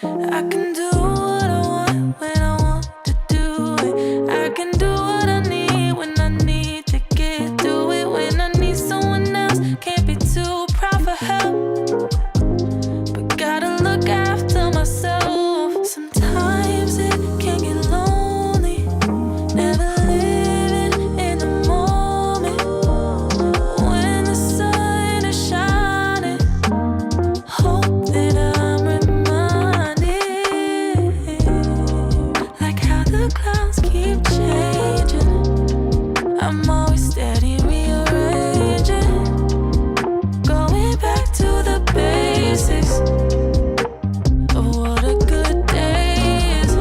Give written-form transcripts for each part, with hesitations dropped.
I can do what I want when I want to do it. I can do what I need when I need to get through it. When I need someone else, can't be too proud for help, but gotta look after myself. Sometimes it can get lonely, never living in the moment. When the sun is shining, hope that I'm reminded, like how the clouds keep changing. I'm always steady rearranging, going back to the basics of what a good day is.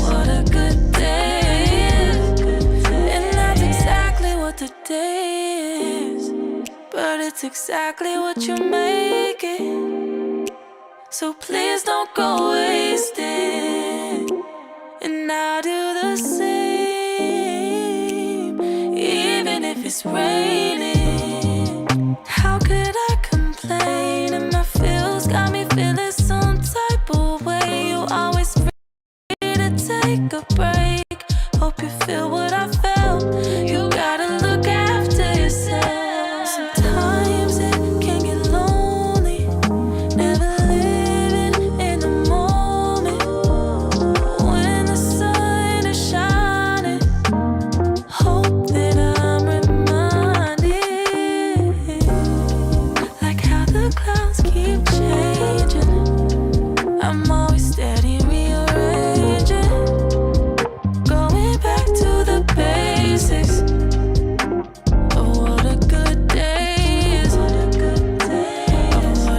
What a good day is. And that's exactly what the day is. But it's exactly what you make it. So please don't go wasting. And I'll do the same, even if it's raining. How could I complain? And my feels got me feeling some type of way. You always free to take a break. Hope you feel what I felt. You gotta look after yourself. Sometimes it can get lonely, never living in the moment. When the sun is shining, hope that I'm reminded, like how the clouds keep changing. I'm always steady rearranging, going back to the basics of what a good day is. Of what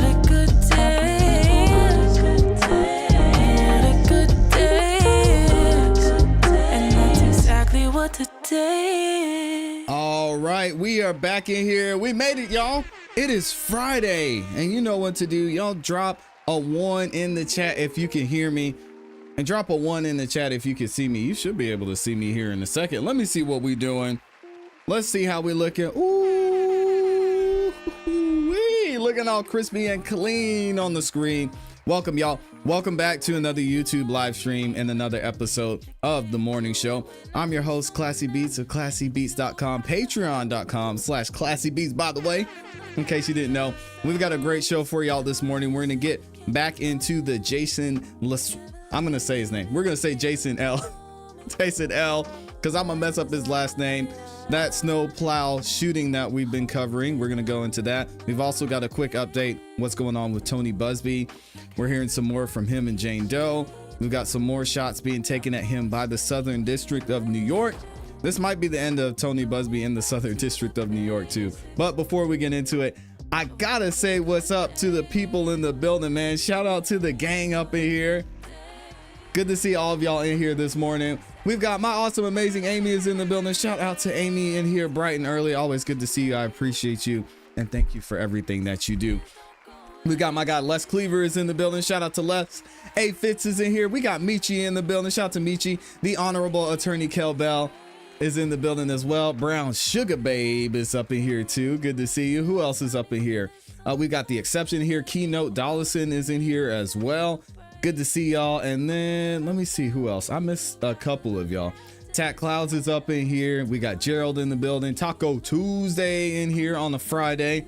a good day is. What a good day is. And that's exactly what today is. All right, we are back in here. We made it, y'all. It is Friday, and you know what to do. Y'all drop a 1 in the chat if you can hear me, and drop a 1 in the chat if you can see me. You should be able to see me here in a second. Let me see what we doing. Let's see how we looking. Ooh, wee, looking all crispy and clean on the screen. Welcome, y'all. Welcome back to another YouTube live stream and another episode of The Morning Show. I'm your host, Classy Beats of ClassyBeats.com, Patreon.com/ClassyBeats, by the way, in case you didn't know. We've got a great show for y'all this morning. We're going to get back into the I'm going to say his name. We're going to say Jason L. Jason L, because I'm going to mess up his last name. That snow plow shooting that we've been covering, we're going to go into that. We've also got a quick update what's going on with Tony Buzbee. We're hearing some more from him and Jane Doe. We've got some more shots being taken at him by the Southern District of New York. This might be the end of Tony Buzbee in the Southern District of New York too. But before we get into it, I gotta say what's up to the people in the building, man. Shout out to the gang up in here. Good to see all of y'all in here this morning. We've got my awesome, amazing Amy is in the building. Shout out to Amy in here bright and early. Always good to see you. I appreciate you. And thank you for everything that you do. We got my guy Les Cleaver is in the building. Shout out to Les. A Fitz is in here. We got Michi in the building. Shout out to Michi. The Honorable Attorney Kel Bell is in the building as well. Brown Sugar Babe is up in here too. Good to see you. Who else is up in here? We got the exception here. Keynote Dollison is in here as well. Good to see y'all. And then let me see who else. I missed a couple of y'all. Tat Clouds is up in here. We got Gerald in the building. Taco Tuesday in here on a Friday.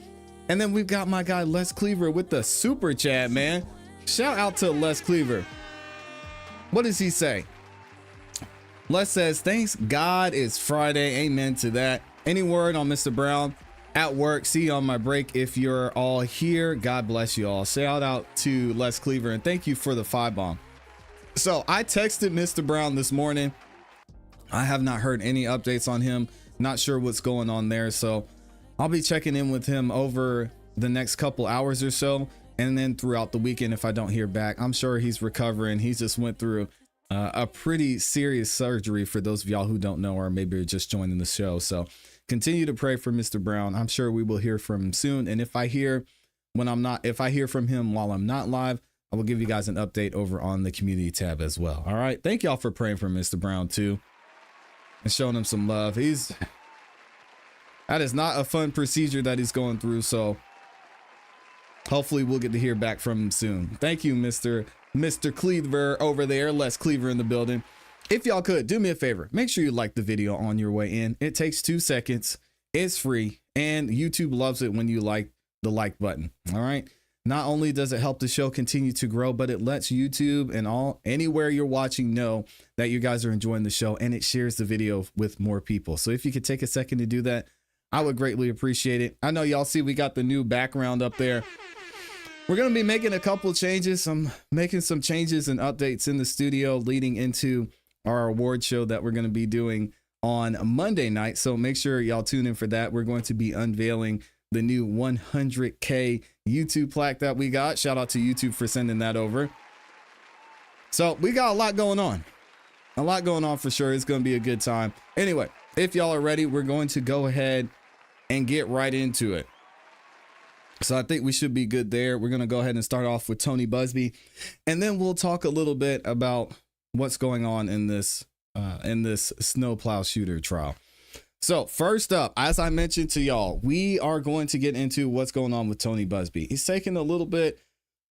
And then we've got my guy Les Cleaver with the super chat, man. Shout out to Les Cleaver. What does he say? Les says, thanks God it's Friday. Amen to that. Any word on Mr. Brown? At work, see you on my break if you're all here. God bless you all. Shout out to Les Cleaver and thank you for the 5-bomb. So I texted Mr. Brown this morning. I have not heard any updates on him. Not sure what's going on there. So I'll be checking in with him over the next couple hours or so. And then throughout the weekend, if I don't hear back, I'm sure he's recovering. He just went through a pretty serious surgery for those of y'all who don't know, or maybe are just joining the show. So continue to pray for Mr. Brown. I'm sure we will hear from him soon. And if I hear from him while I'm not live, I will give you guys an update over on the community tab as well. All right. Thank y'all for praying for Mr. Brown too and showing him some love. That is not a fun procedure that he's going through. So hopefully we'll get to hear back from him soon. Thank you, Mr. Cleaver over there. Les Cleaver in the building. If y'all could do me a favor, make sure you like the video on your way in. It takes 2 seconds. It's free, and YouTube loves it when you like the like button. All right. Not only does it help the show continue to grow, but it lets YouTube and anywhere you're watching know that you guys are enjoying the show, and it shares the video with more people. So if you could take a second to do that, I would greatly appreciate it. I know y'all see we got the new background up there. We're going to be making a couple changes. I'm making some changes and updates in the studio leading into our award show that we're going to be doing on Monday night. So make sure y'all tune in for that. We're going to be unveiling the new 100K YouTube plaque that we got. Shout out to YouTube for sending that over. So we got a lot going on. A lot going on for sure. It's going to be a good time. Anyway, if y'all are ready, we're going to go ahead and get right into it. So I think we should be good there. We're going to go ahead and start off with Tony Buzbee, and then we'll talk a little bit about what's going on in this snowplow shooter trial. So first up, as I mentioned to y'all, we are going to get into what's going on with Tony Buzbee. He's taking a little bit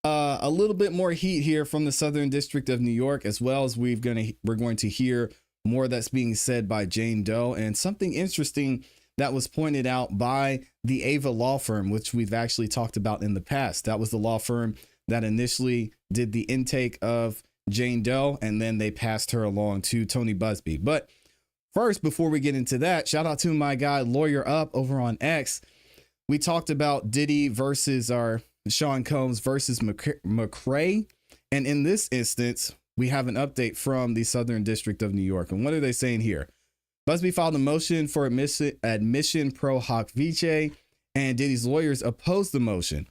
more heat here from the Southern District of New York, as well as we're going to hear more that's being said by Jane Doe, and something interesting that was pointed out by the Ava law firm, which we've actually talked about in the past. That was the law firm that initially did the intake of Jane Doe, and then they passed her along to Tony Buzbee. But first, before we get into that, shout out to my guy Lawyer Up over on X. We talked about Diddy versus Sean Combs versus McCrae, and in this instance, we have an update from the Southern District of New York. And what are they saying here? Buzbee filed a motion for admission pro hoc vice, and Diddy's lawyers opposed the motion.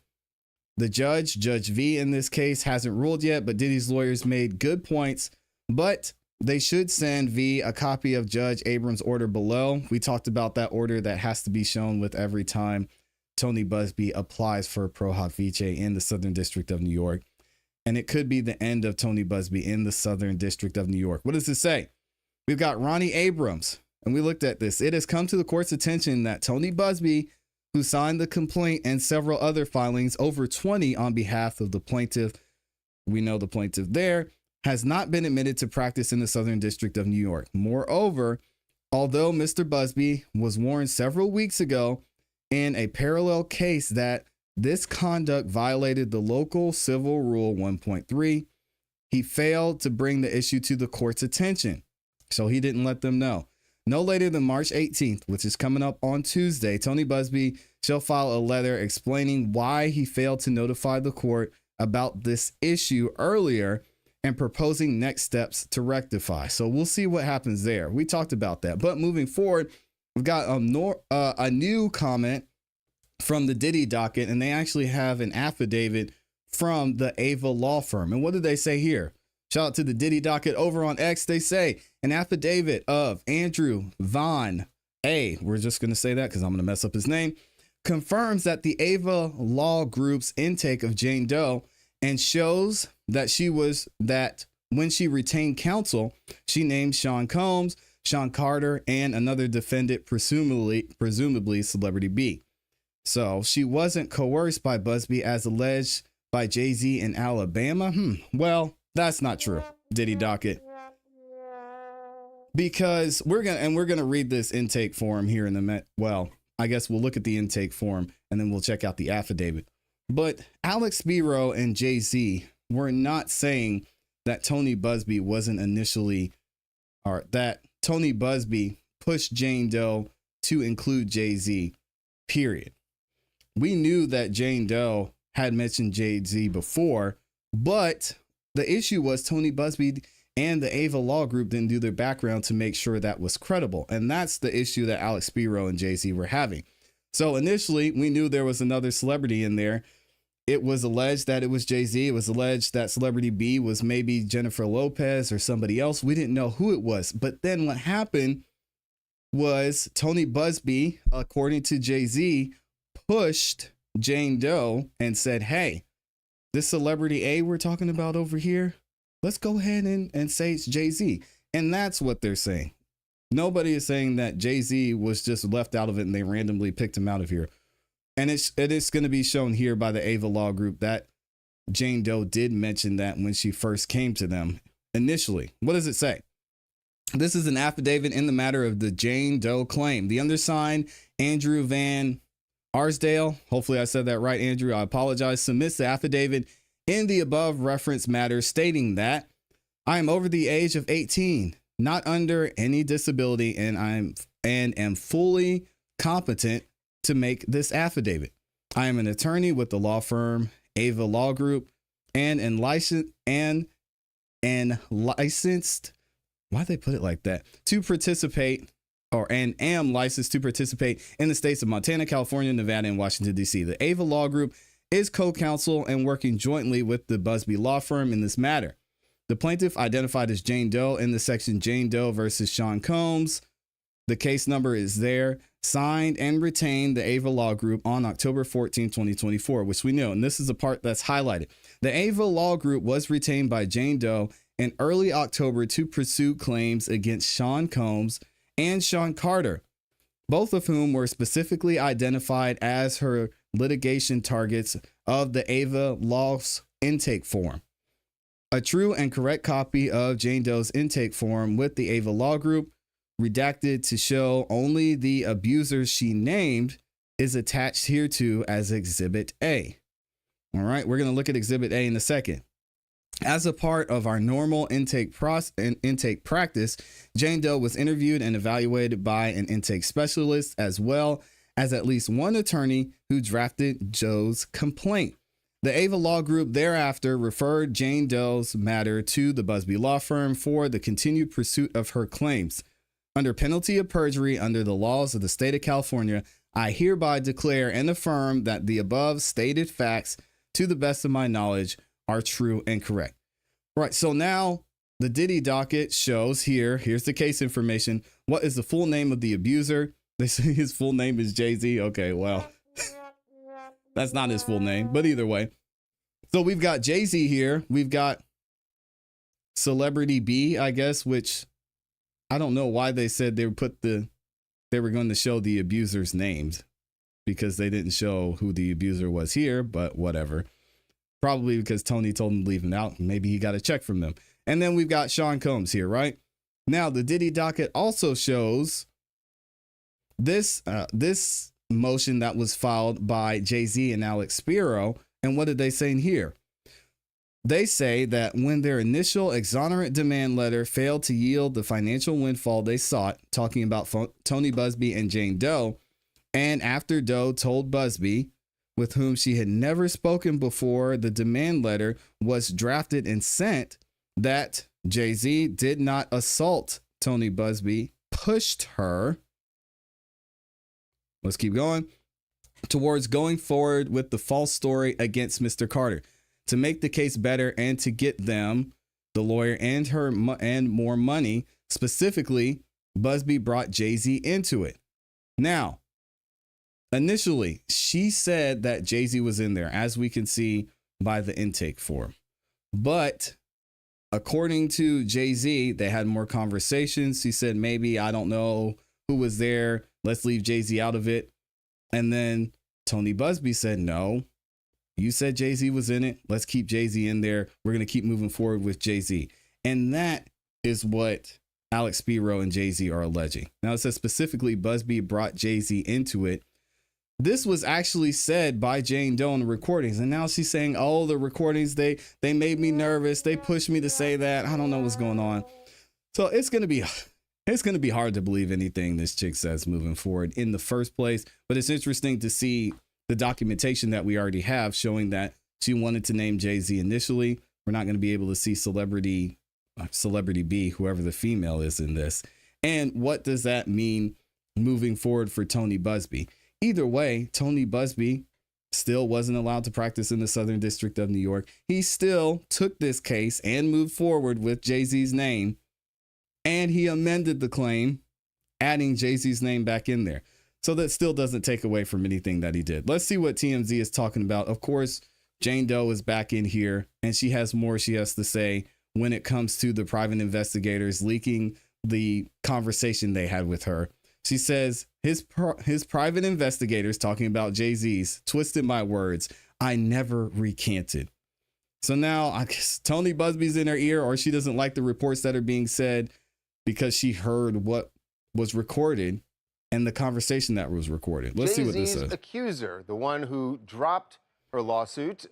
The Judge V in this case, hasn't ruled yet, but Diddy's lawyers made good points, but they should send V a copy of Judge Abrams' order below. We talked about that order that has to be shown with every time Tony Buzbee applies for pro hoc vice in the Southern District of New York. And it could be the end of Tony Buzbee in the Southern District of New York. What does it say? We've got Ronnie Abrams, and we looked at this. It has come to the court's attention that Tony Buzbee, who signed the complaint and several other filings, over 20 on behalf of the plaintiff, we know the plaintiff there, has not been admitted to practice in the Southern District of New York. Moreover, although Mr. Buzbee was warned several weeks ago in a parallel case that this conduct violated the local civil rule 1.3, he failed to bring the issue to the court's attention. So he didn't let them know. No later than March 18th, which is coming up on Tuesday, Tony Buzbee shall file a letter explaining why he failed to notify the court about this issue earlier and proposing next steps to rectify. So we'll see what happens there. We talked about that. But moving forward, we've got a new comment from the Diddy docket, and they actually have an affidavit from the Ava law firm. And what did they say here? Shout out to the Diddy docket over on X. They say an affidavit of Andrew Von A. We're just going to say that because I'm going to mess up his name. Confirms that the Ava Law Group's intake of Jane Doe and shows that when she retained counsel, she named Sean Combs, Sean Carter, and another defendant, presumably Celebrity B. So she wasn't coerced by Buzbee as alleged by Jay-Z in Alabama. Well, that's not true, Diddy docket. Because we're gonna read this intake form here in the I guess we'll look at the intake form and then we'll check out the affidavit. But Alex Spiro and Jay-Z were not saying that Tony Buzbee wasn't initially, or that Tony Buzbee pushed Jane Doe to include Jay-Z, period. We knew that Jane Doe had mentioned Jay-Z before, but the issue was Tony Buzbee and the Ava Law Group didn't do their background to make sure that was credible. And that's the issue that Alex Spiro and Jay-Z were having. So initially, we knew there was another celebrity in there. It was alleged that it was Jay-Z. It was alleged that Celebrity B was maybe Jennifer Lopez or somebody else. We didn't know who it was. But then what happened was Tony Buzbee, according to Jay-Z, pushed Jane Doe and said, hey, this Celebrity A we're talking about over here, let's go ahead and say it's Jay-Z. And that's what they're saying. Nobody is saying that Jay-Z was just left out of it and they randomly picked him out of here. And it is going to be shown here by the Ava Law Group that Jane Doe did mention that when she first came to them initially. What does it say? This is an affidavit in the matter of the Jane Doe claim. The undersigned, Andrew Van Arsdale, hopefully I said that right, Andrew, I apologize, submits the affidavit in the above referenced matter stating that I am over the age of 18, not under any disability, and am fully competent to make this affidavit. I am an attorney with the law firm Ava Law Group and licensed. Why they put it like that? To participate, and am licensed to participate in the states of Montana, California, Nevada, and Washington, D.C. The Ava Law Group is co-counsel and working jointly with the Buzbee Law Firm in this matter. The plaintiff, identified as Jane Doe in the section Jane Doe versus Sean Combs, the case number is there, signed and retained the Ava Law Group on October 14, 2024, which we know. And this is the part that's highlighted. The Ava Law Group was retained by Jane Doe in early October to pursue claims against Sean Combs and Sean Carter, both of whom were specifically identified as her litigation targets of the Ava Law's intake form. A true and correct copy of Jane Doe's intake form with the Ava Law Group, redacted to show only the abusers she named, is attached hereto as Exhibit A. All right, we're going to look at Exhibit A in a second. As a part of our normal intake practice, Jane Doe was interviewed and evaluated by an intake specialist, as well as at least one attorney who drafted Joe's complaint. The Ava Law Group thereafter referred Jane Doe's matter to the Buzbee Law Firm for the continued pursuit of her claims. Under penalty of perjury under the laws of the state of California, I hereby declare and affirm that the above stated facts, to the best of my knowledge, are true and correct. Right, so now the Diddy docket shows here's the case information. What is the full name of the abuser? They say his full name is Jay-Z. Okay, well, that's not his full name, but either way. So we've got Jay-Z here. We've got Celebrity B, I guess, which I don't know why they said they were going to show the abuser's names, because they didn't show who the abuser was here, but whatever. Probably because Tony told him to leave him out. Maybe he got a check from them. And then we've got Sean Combs here, right? Now, the Diddy docket also shows this motion that was filed by Jay-Z and Alex Spiro. And what did they say in here? They say that when their initial exonerant demand letter failed to yield the financial windfall they sought, talking about Tony Buzbee and Jane Doe, and after Doe told Buzbee, with whom she had never spoken before the demand letter was drafted and sent, that Jay-Z did not assault Tony Buzbee, pushed her, let's keep going, towards going forward with the false story against Mr. Carter to make the case better and to get them, the lawyer and her and more money. Specifically, Buzbee brought Jay-Z into it. Now, initially, she said that Jay-Z was in there, as we can see by the intake form. But according to Jay-Z, they had more conversations. He said, maybe, I don't know who was there. Let's leave Jay-Z out of it. And then Tony Buzbee said, no, you said Jay-Z was in it. Let's keep Jay-Z in there. We're going to keep moving forward with Jay-Z. And that is what Alex Spiro and Jay-Z are alleging. Now, it says specifically Buzbee brought Jay-Z into it. This was actually said by Jane Doe in the recordings. And now she's saying, oh, the recordings, they made me nervous. They pushed me to say that. I don't know what's going on. So it's going to be hard to believe anything this chick says moving forward in the first place. But it's interesting to see the documentation that we already have showing that she wanted to name Jay-Z initially. We're not going to be able to see Celebrity B, whoever the female is in this. And what does that mean moving forward for Tony Buzbee? Either way, Tony Buzbee still wasn't allowed to practice in the Southern District of New York. He still took this case and moved forward with Jay-Z's name. And he amended the claim, adding Jay-Z's name back in there. So that still doesn't take away from anything that he did. Let's see what TMZ is talking about. Of course, Jane Doe is back in here, and she has more she has to say when it comes to the private investigators leaking the conversation they had with her. She says his private investigators, talking about Jay-Z's, twisted my words. I never recanted. So now I guess Tony Buzbee's in her ear, or she doesn't like the reports that are being said because she heard what was recorded and the conversation that was recorded. Let's see what this says. Accuser, the one who dropped her lawsuit,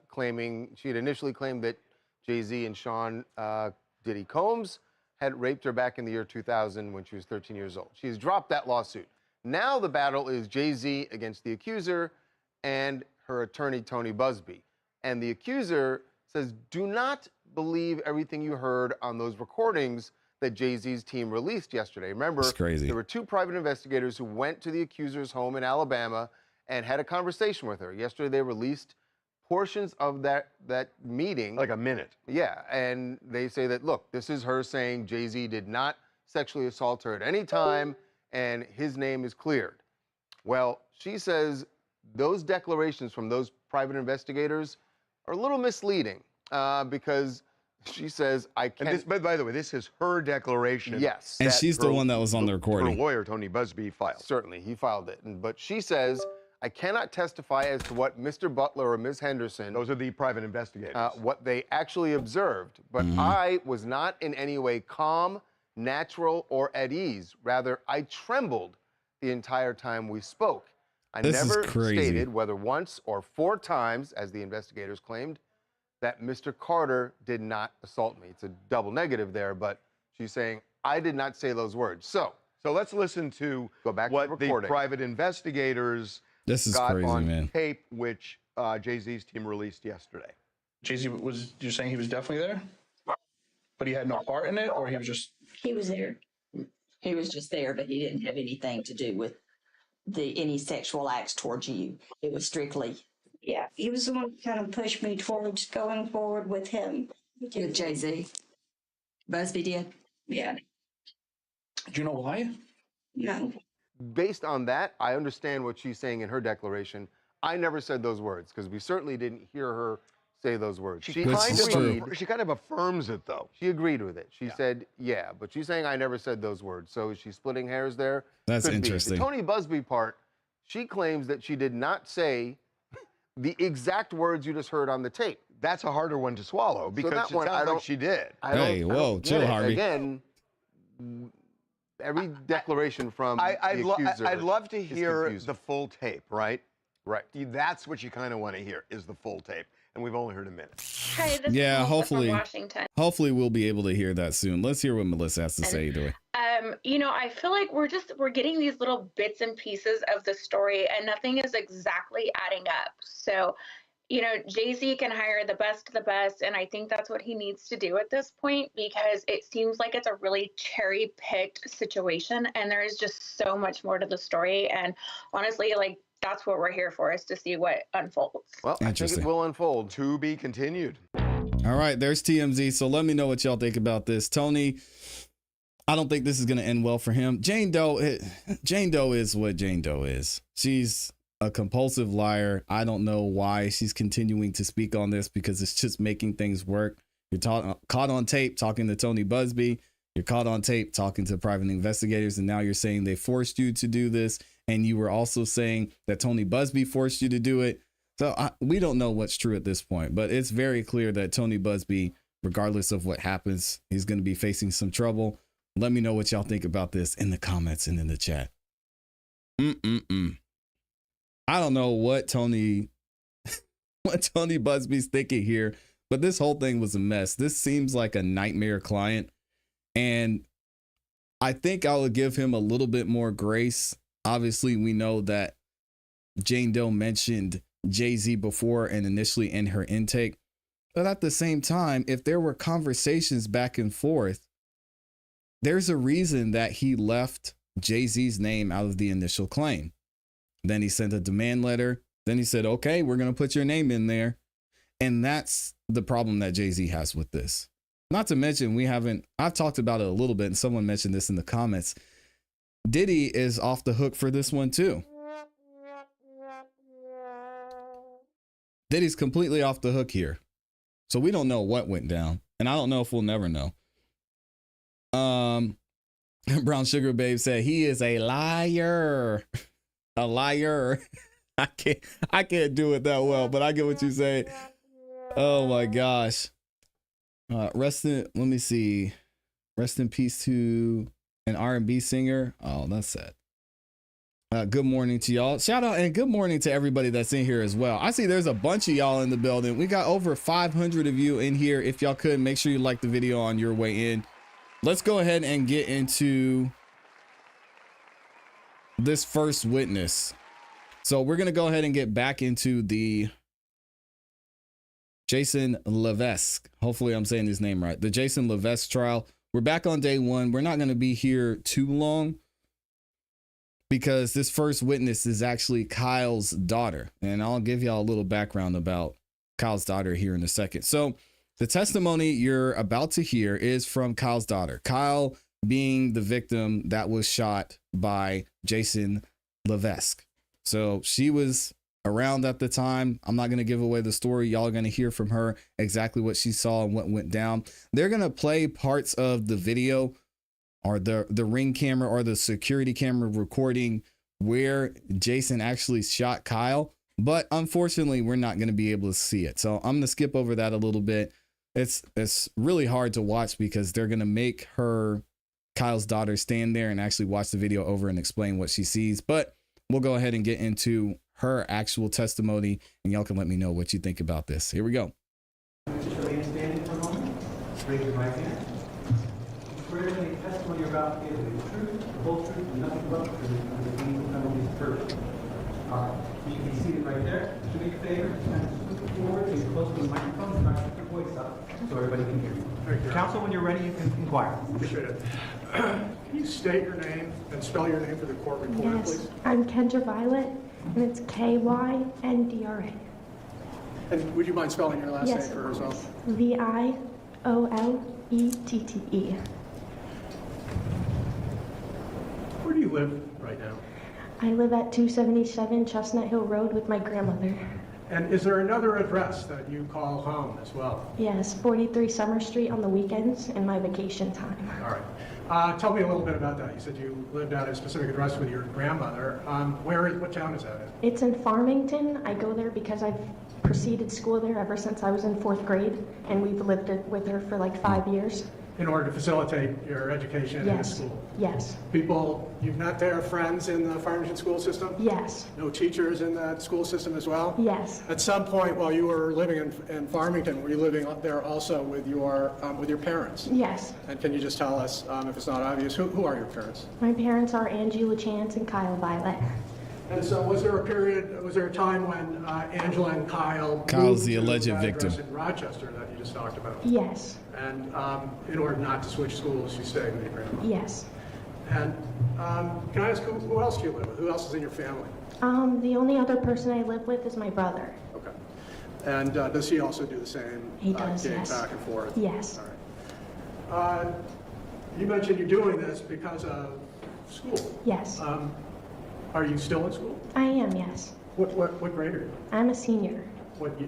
claiming she had initially claimed that Jay-Z and Sean Diddy Combs had raped her back in the year 2000 when she was 13 years old. She's dropped that lawsuit. Now the battle is Jay-Z against the accuser and her attorney, Tony Buzbee. And the accuser says, do not believe everything you heard on those recordings that Jay-Z's team released yesterday. Remember, there were 2 private investigators who went to the accuser's home in Alabama and had a conversation with her. Yesterday, they released portions of that meeting. Like a minute. Yeah, and they say that, look, this is her saying Jay-Z did not sexually assault her at any time, and his name is cleared. Well, she says those declarations from those private investigators are a little misleading because she says, I can't. But by the way, this is her declaration. Yes. And she's the one that was on the recording. Her lawyer, Tony Buzbee, filed. Certainly, he filed it. But she says, I cannot testify as to what Mr. Butler or Ms. Henderson, Those are the private investigators. what they actually observed. But I was not in any way calm, natural, or at ease. Rather, I trembled the entire time we spoke. I never stated, whether once or 4 times, as the investigators claimed, that Mr. Carter did not assault me. It's a double negative there, but she's saying, I did not say those words. So let's listen to what the private investigators got on tape, which Jay-Z's team released yesterday. Jay-Z, you're saying he was definitely there? But he had no part in it, or he was just... He was there. He was just there, but he didn't have anything to do with any sexual acts towards you. It was strictly... Yeah, he was the one who kind of pushed me towards going forward with him. With Jay-Z. Buzbee did? Yeah. Do you know why? No. Based on that, I understand what she's saying in her declaration. I never said those words because we certainly didn't hear her say those words. She kind of affirms it, though. She agreed with it. She said, yeah, but she's saying I never said those words. So is she splitting hairs there? That's Could interesting. Be. The Tony Buzbee part, she claims that she did not say the exact words you just heard on the tape. That's a harder one to swallow because it sounds like she did. Hey, whoa, chill, Harvey. Again, every declaration from the accuser I'd love to hear the full tape, right? Right. That's what you kind of want to hear, is the full tape. And we've only heard a minute. Hi, this is Melissa from Washington. Hopefully we'll be able to hear that soon. Let's hear what Melissa has to say either way. You know, I feel like we're getting these little bits and pieces of the story and nothing is exactly adding up. So, you know, Jay-Z can hire the best of the best, and I think that's what he needs to do at this point because it seems like it's a really cherry-picked situation and there is just so much more to the story. And honestly, like, that's what we're here for, is to see what unfolds. Well, I think it will unfold. To be continued. All right, there's TMZ. So let me know what y'all think about this. Tony, I don't think this is going to end well for him. Jane Doe is what Jane Doe is. She's a compulsive liar. I don't know why she's continuing to speak on this because it's just making things work. You're caught on tape talking to Tony Buzbee. You're caught on tape talking to private investigators. And now you're saying they forced you to do this. And you were also saying that Tony Buzbee forced you to do it. So we don't know what's true at this point, but it's very clear that Tony Buzbee, regardless of what happens, he's going to be facing some trouble. Let me know what y'all think about this in the comments and in the chat. I don't know what Tony Buzbee's thinking here, but this whole thing was a mess. This seems like a nightmare client. And I think I would give him a little bit more grace. Obviously, we know that Jane Doe mentioned Jay-Z before and initially in her intake. But at the same time, if there were conversations back and forth, there's a reason that he left Jay-Z's name out of the initial claim. Then he sent a demand letter. Then he said, okay, we're going to put your name in there. And that's the problem that Jay-Z has with this. Not to mention, I've talked about it a little bit, and someone mentioned this in the comments. Diddy is off the hook for this one too. Diddy's completely off the hook here. So we don't know what went down. And I don't know if we'll never know. Brown Sugar Babe said he is a liar. A liar. I can't do it that well, but I get what you say. Oh my gosh. Let me see. Rest in peace to an R&B singer. Oh, that's sad. Good morning to y'all. Shout out and good morning to everybody that's in here as well. I see there's a bunch of y'all in the building. We got over 500 of you in here. If y'all could, make sure you like the video on your way in. Let's go ahead and get into this first witness. So we're going to go ahead and get back into the Jason Levesque. Hopefully I'm saying his name right. The Jason Levesque trial. We're back on day one. We're not going to be here too long because this first witness is actually Kyle's daughter. And I'll give y'all a little background about Kyle's daughter here in a second. So the testimony you're about to hear is from Kyle's daughter. Kyle being the victim that was shot by Jason Levesque. So she was around at the time. I'm not going to give away the story. Y'all are going to hear from her exactly what she saw and what went down. They're going to play parts of the video or the ring camera or the security camera recording where Jason actually shot Kyle. But unfortunately, we're not going to be able to see it. So I'm going to skip over that a little bit. It's really hard to watch because they're going to make Kyle's daughter stand there and actually watch the video over and explain what she sees. But we'll go ahead and get into her actual testimony and y'all can let me know what you think about this. Here we go. Just remain standing for a moment. Raise your right hand. Swear that the testimony you're about to give is the truth, the whole truth, and nothing but the truth, and the meaning of penalty is perfect. All right. You can be seated right there. Do me a favor, and scoot forward and close to the microphone and try to keep your voice up so everybody can hear you. Counsel, when you're ready, you can inquire. Appreciate it. Can you state your name and spell your name for the court reporter, please? I'm Kendra Violet, and it's Kyndra. And would you mind spelling your last name for her as well? Violette. Where do you live right now? I live at 277 Chestnut Hill Road with my grandmother. And is there another address that you call home as well? Yes, 43 Summer Street on the weekends in my vacation time. All right. Tell me a little bit about that. You said you lived at a specific address with your grandmother. What town is that in? It's in Farmington. I go there because I've proceeded school there ever since I was in 4th grade, and we've lived with her for like 5 years. In order to facilitate your education in the school? Yes. People you've met there, friends in the Farmington school system? Yes. No teachers in that school system as well? Yes. At some point while you were living in Farmington, were you living there also with your parents? Yes. And can you just tell us, if it's not obvious, who are your parents? My parents are Angela Chance and Kyle Violet. And so was there a time when Angela and Kyle's the alleged victim in Rochester that you just talked about? Yes. And in order not to switch schools, you stayed with your grandma? Yes. And can I ask, who else do you live with? Who else is in your family? The only other person I live with is my brother. Okay. And does he also do the same? He does, getting yes. back and forth? Yes. All right. You mentioned you're doing this because of school. Yes. Are you still in school? I am, yes. What grade are you? I'm a senior. What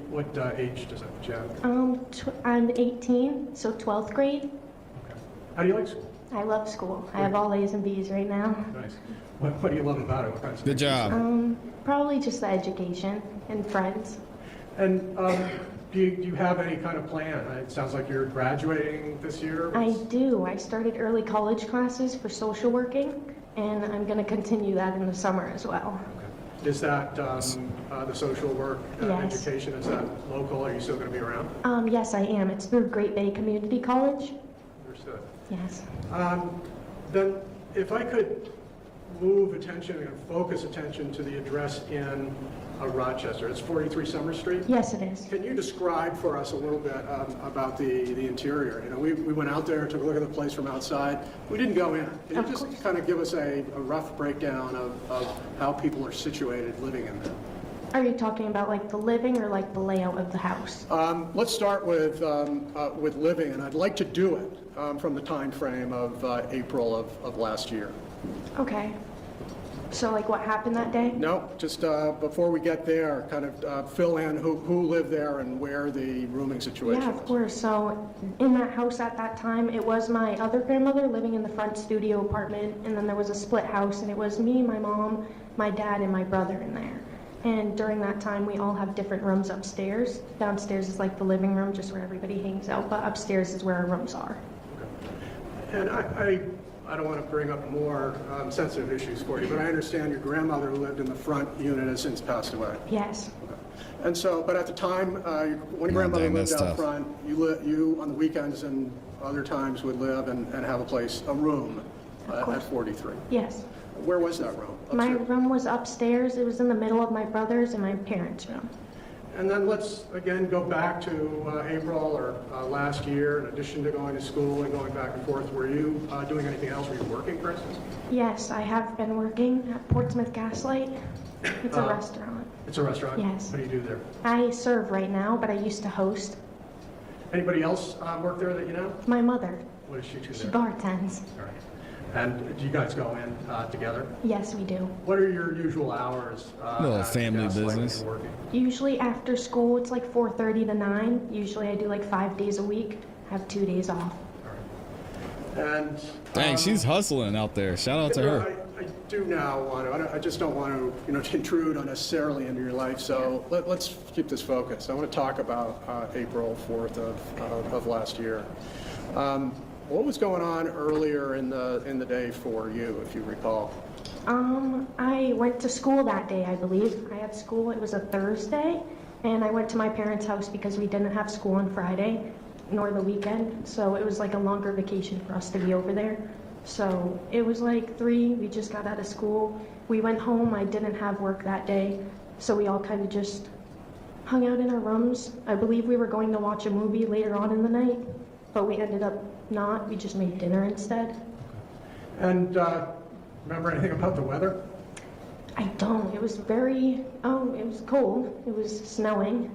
age does that put you at? I'm 18, so 12th grade. Okay. How do you like school? I love school. I have all A's and B's right now. Nice. What do you love about it? What kinds of Good job. Probably just the education and friends. And do you have any kind of plan? It sounds like you're graduating this year. I do. I started early college classes for social working, and I'm going to continue that in the summer as well. Okay. Is that the social work Yes. education, is that local? Are you still going to be around? Yes, I am. It's through Great Bay Community College. Understood. Yes. Then if I could move attention and focus attention to the address in Rochester. It's 43 Summer Street? Yes, it is. Can you describe for us a little bit about the interior? You know, we went out there, took a look at the place from outside. We didn't go in. Can you just kind of give us a rough breakdown of how people are situated living in there? Are you talking about like the living or like the layout of the house? Let's start with living, and I'd like to do it from the time frame of April of last year. Okay. So like what happened that day? No, just before we get there, kind of fill in who lived there and where the rooming situation Yeah, was. of course. So in that house at that time, it was my other grandmother living in the front studio apartment, and then there was a split house, and it was me, my mom, my dad, and my brother in there. And during that time, we all have different rooms upstairs. Downstairs is like the living room, just where everybody hangs out, but upstairs is where our rooms are. And I don't want to bring up more sensitive issues for you, but I understand your grandmother who lived in the front unit has since passed away. Yes. And so, but at the time, when your grandmother lived out front, you on the weekends and other times would live and have a room at 43. Yes. Where was that room? My Upstairs? room was upstairs. It was in the middle of my brother's and my parents' room. And then let's again go back to April or last year. In addition to going to school and going back and forth, were you doing anything else? Were you working, for instance? Yes, I have been working at Portsmouth Gaslight. It's a restaurant. It's a restaurant? Yes. What do you do there? I serve right now, but I used to host. Anybody else work there that you know? My mother. What does she do She there? bartends. All right. And do you guys go in together? Yes, we do. What are your usual hours? Little at family Gaslight when business. you're working? Usually after school, it's like 4:30 to 9. Usually I do like 5 days a week. Have 2 days off. And Dang, she's hustling out there. Shout out to her. I do now want to. I just don't want to, intrude unnecessarily into your life. So let's keep this focused. I want to talk about April 4th of last year. What was going on earlier in the day for you, if you recall? I went to school that day, I believe. I had school. It was a Thursday, and I went to my parents' house because we didn't have school on Friday, nor the weekend. So it was like a longer vacation for us to be over there. So it was like 3. We just got out of school. We went home. I didn't have work that day, so we all kind of just hung out in our rooms. I believe we were going to watch a movie later on in the night, but we ended up not. We just made dinner instead. And remember anything about the weather? I don't. It was it was cold. It was snowing.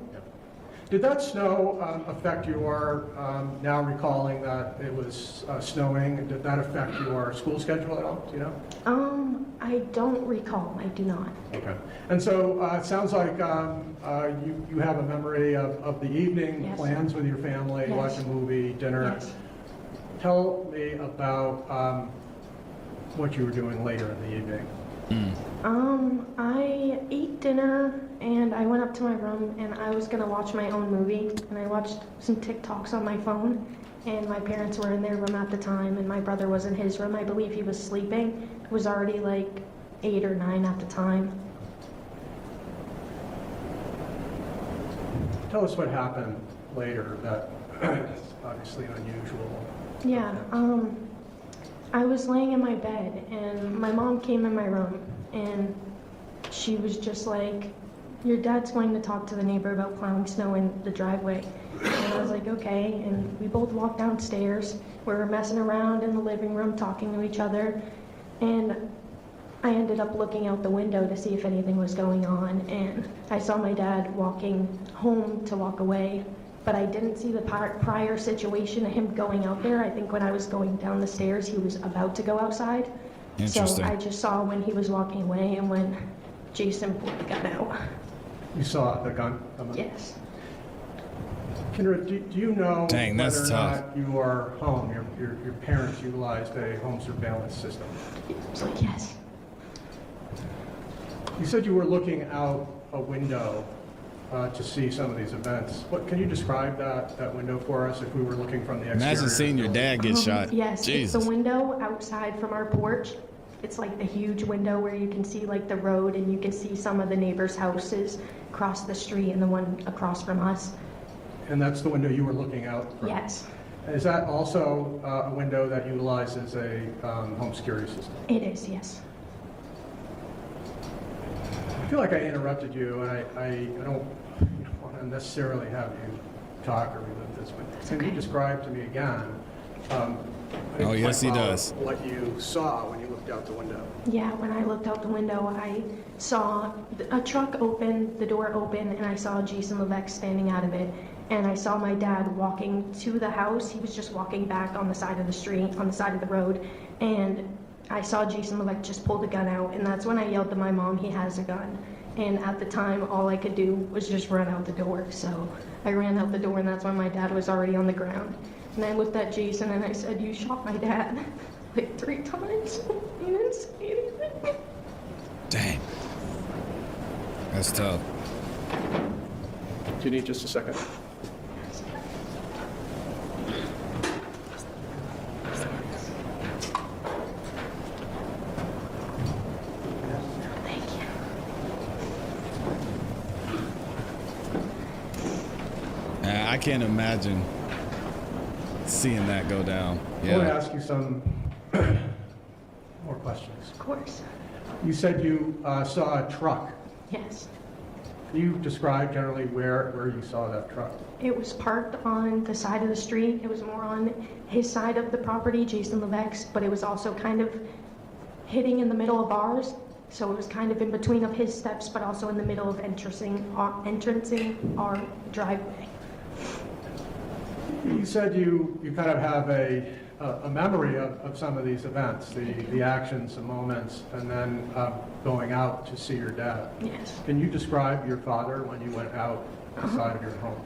Did that snow affect your, now recalling that it was snowing, did that affect your school schedule at all? Do you know? I don't recall. I do not. Okay. And so it sounds like you have a memory of the evening, Yes. plans with your family, Yes. watch a movie, dinner. Yes. Tell me about what you were doing later in the evening. I ate dinner and I went up to my room and I was gonna watch my own movie, and I watched some TikToks on my phone, and my parents were in their room at the time and my brother was in his room. I believe he was sleeping. It was already like 8 or 9 at the time. Tell us what happened later that is obviously unusual. Yeah, I was laying in my bed and my mom came in my room and she was just like, "Your dad's going to talk to the neighbor about plowing snow in the driveway." And I was like, okay. And we both walked downstairs. We were messing around in the living room, talking to each other. And I ended up looking out the window to see if anything was going on. And I saw my dad walking home to walk away. But I didn't see the prior situation of him going out there. I think when I was going down the stairs, he was about to go outside. So I just saw when he was walking away and when Jason pulled the gun out. You saw the gun? Yes. Kendra, do you know Dang, whether that's or tough. not your home, your parents utilized a home surveillance system? I was like, yes. You said you were looking out a window to see some of these events. Can you describe that window for us if we were looking from the exterior? Imagine seeing your dad get shot. Yes, Jesus. it's the window outside from our porch. It's like the huge window where you can see like the road and you can see some of the neighbors' houses across the street and the one across from us. And that's the window you were looking out from? Yes. Is that also a window that utilizes a home security system? It is, yes. I feel like I interrupted you, and I don't want to necessarily have you talk or relive this, but can you describe to me again? Oh, yes, he does. What you saw when you looked out the window. Yeah, when I looked out the window, I saw a truck open, the door open, and I saw Jason Levesque standing out of it. And I saw my dad walking to the house. He was just walking back on the side of the street, on the side of the road. And I saw Jason Levesque just pull the gun out, and that's when I yelled to my mom he has a gun. And at the time, all I could do was just run out the door. So I ran out the door, and that's when my dad was already on the ground. And I looked at Jason and I said, "You shot my dad," like 3 times. He didn't say anything. Dang. That's tough. Do you need just a second? I can't imagine seeing that go down. Yeah. I want to ask you some more questions. Of course. You said you saw a truck. Yes. Can you describe generally where you saw that truck? It was parked on the side of the street. It was more on his side of the property, Jason Levesque, but it was also kind of hitting in the middle of ours. So it was kind of in between of his steps, but also in the middle of entrancing our driveway. You said you kind of have a memory of some of these events, the actions, the moments, and then going out to see your dad. Yes. Can you describe your father when you went out outside of your home?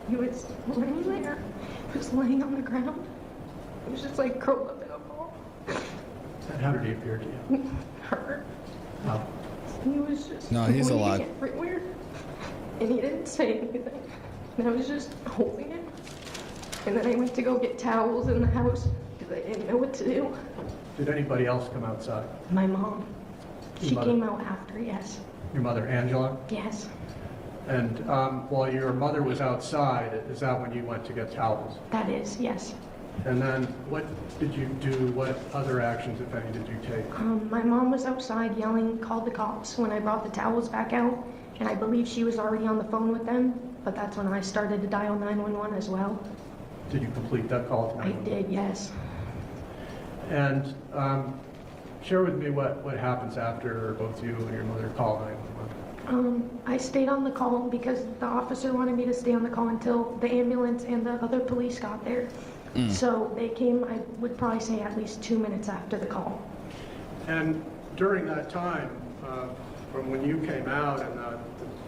He was laying there. He was laying on the ground. He was just like curled up in a ball. And how did he appear to you? Hurt. How? He was just No, he's bleeding alive. everywhere. And he didn't say anything. And I was just holding it. And then I went to go get towels in the house because I didn't know what to do. Did anybody else come outside? My mom. She mother? came out after, yes. Your mother, Angela? Yes. And while your mother was outside, is that when you went to get towels? That is, yes. And then what did you do? What other actions, if any, did you take? My mom was outside yelling, "Called the cops," when I brought the towels back out. And I believe she was already on the phone with them. But that's when I started to dial 911 as well. Did you complete that call to I 911? did, yes. And share with me what happens after both you and your mother call 911. I stayed on the call because the officer wanted me to stay on the call until the ambulance and the other police got there. So they came, I would probably say at least 2 minutes after the call. And during that time, from when you came out and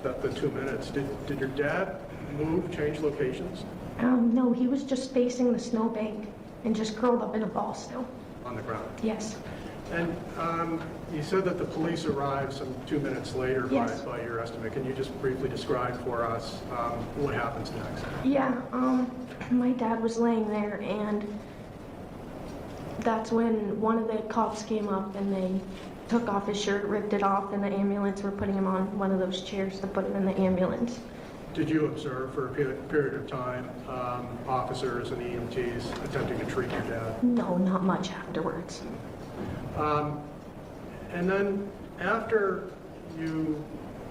the 2 minutes, did your dad move, change locations? No, he was just facing the snowbank and just curled up in a ball still. On the ground? Yes. And you said that the police arrived some 2 minutes later Yes. by your estimate. Can you just briefly describe for us what happens next? Yeah, my dad was laying there and that's when one of the cops came up and they took off his shirt, ripped it off, and the ambulance were putting him on one of those chairs to put him in the ambulance. Did you observe for a period of time officers and EMTs attempting to treat your dad? No, not much afterwards. And then after you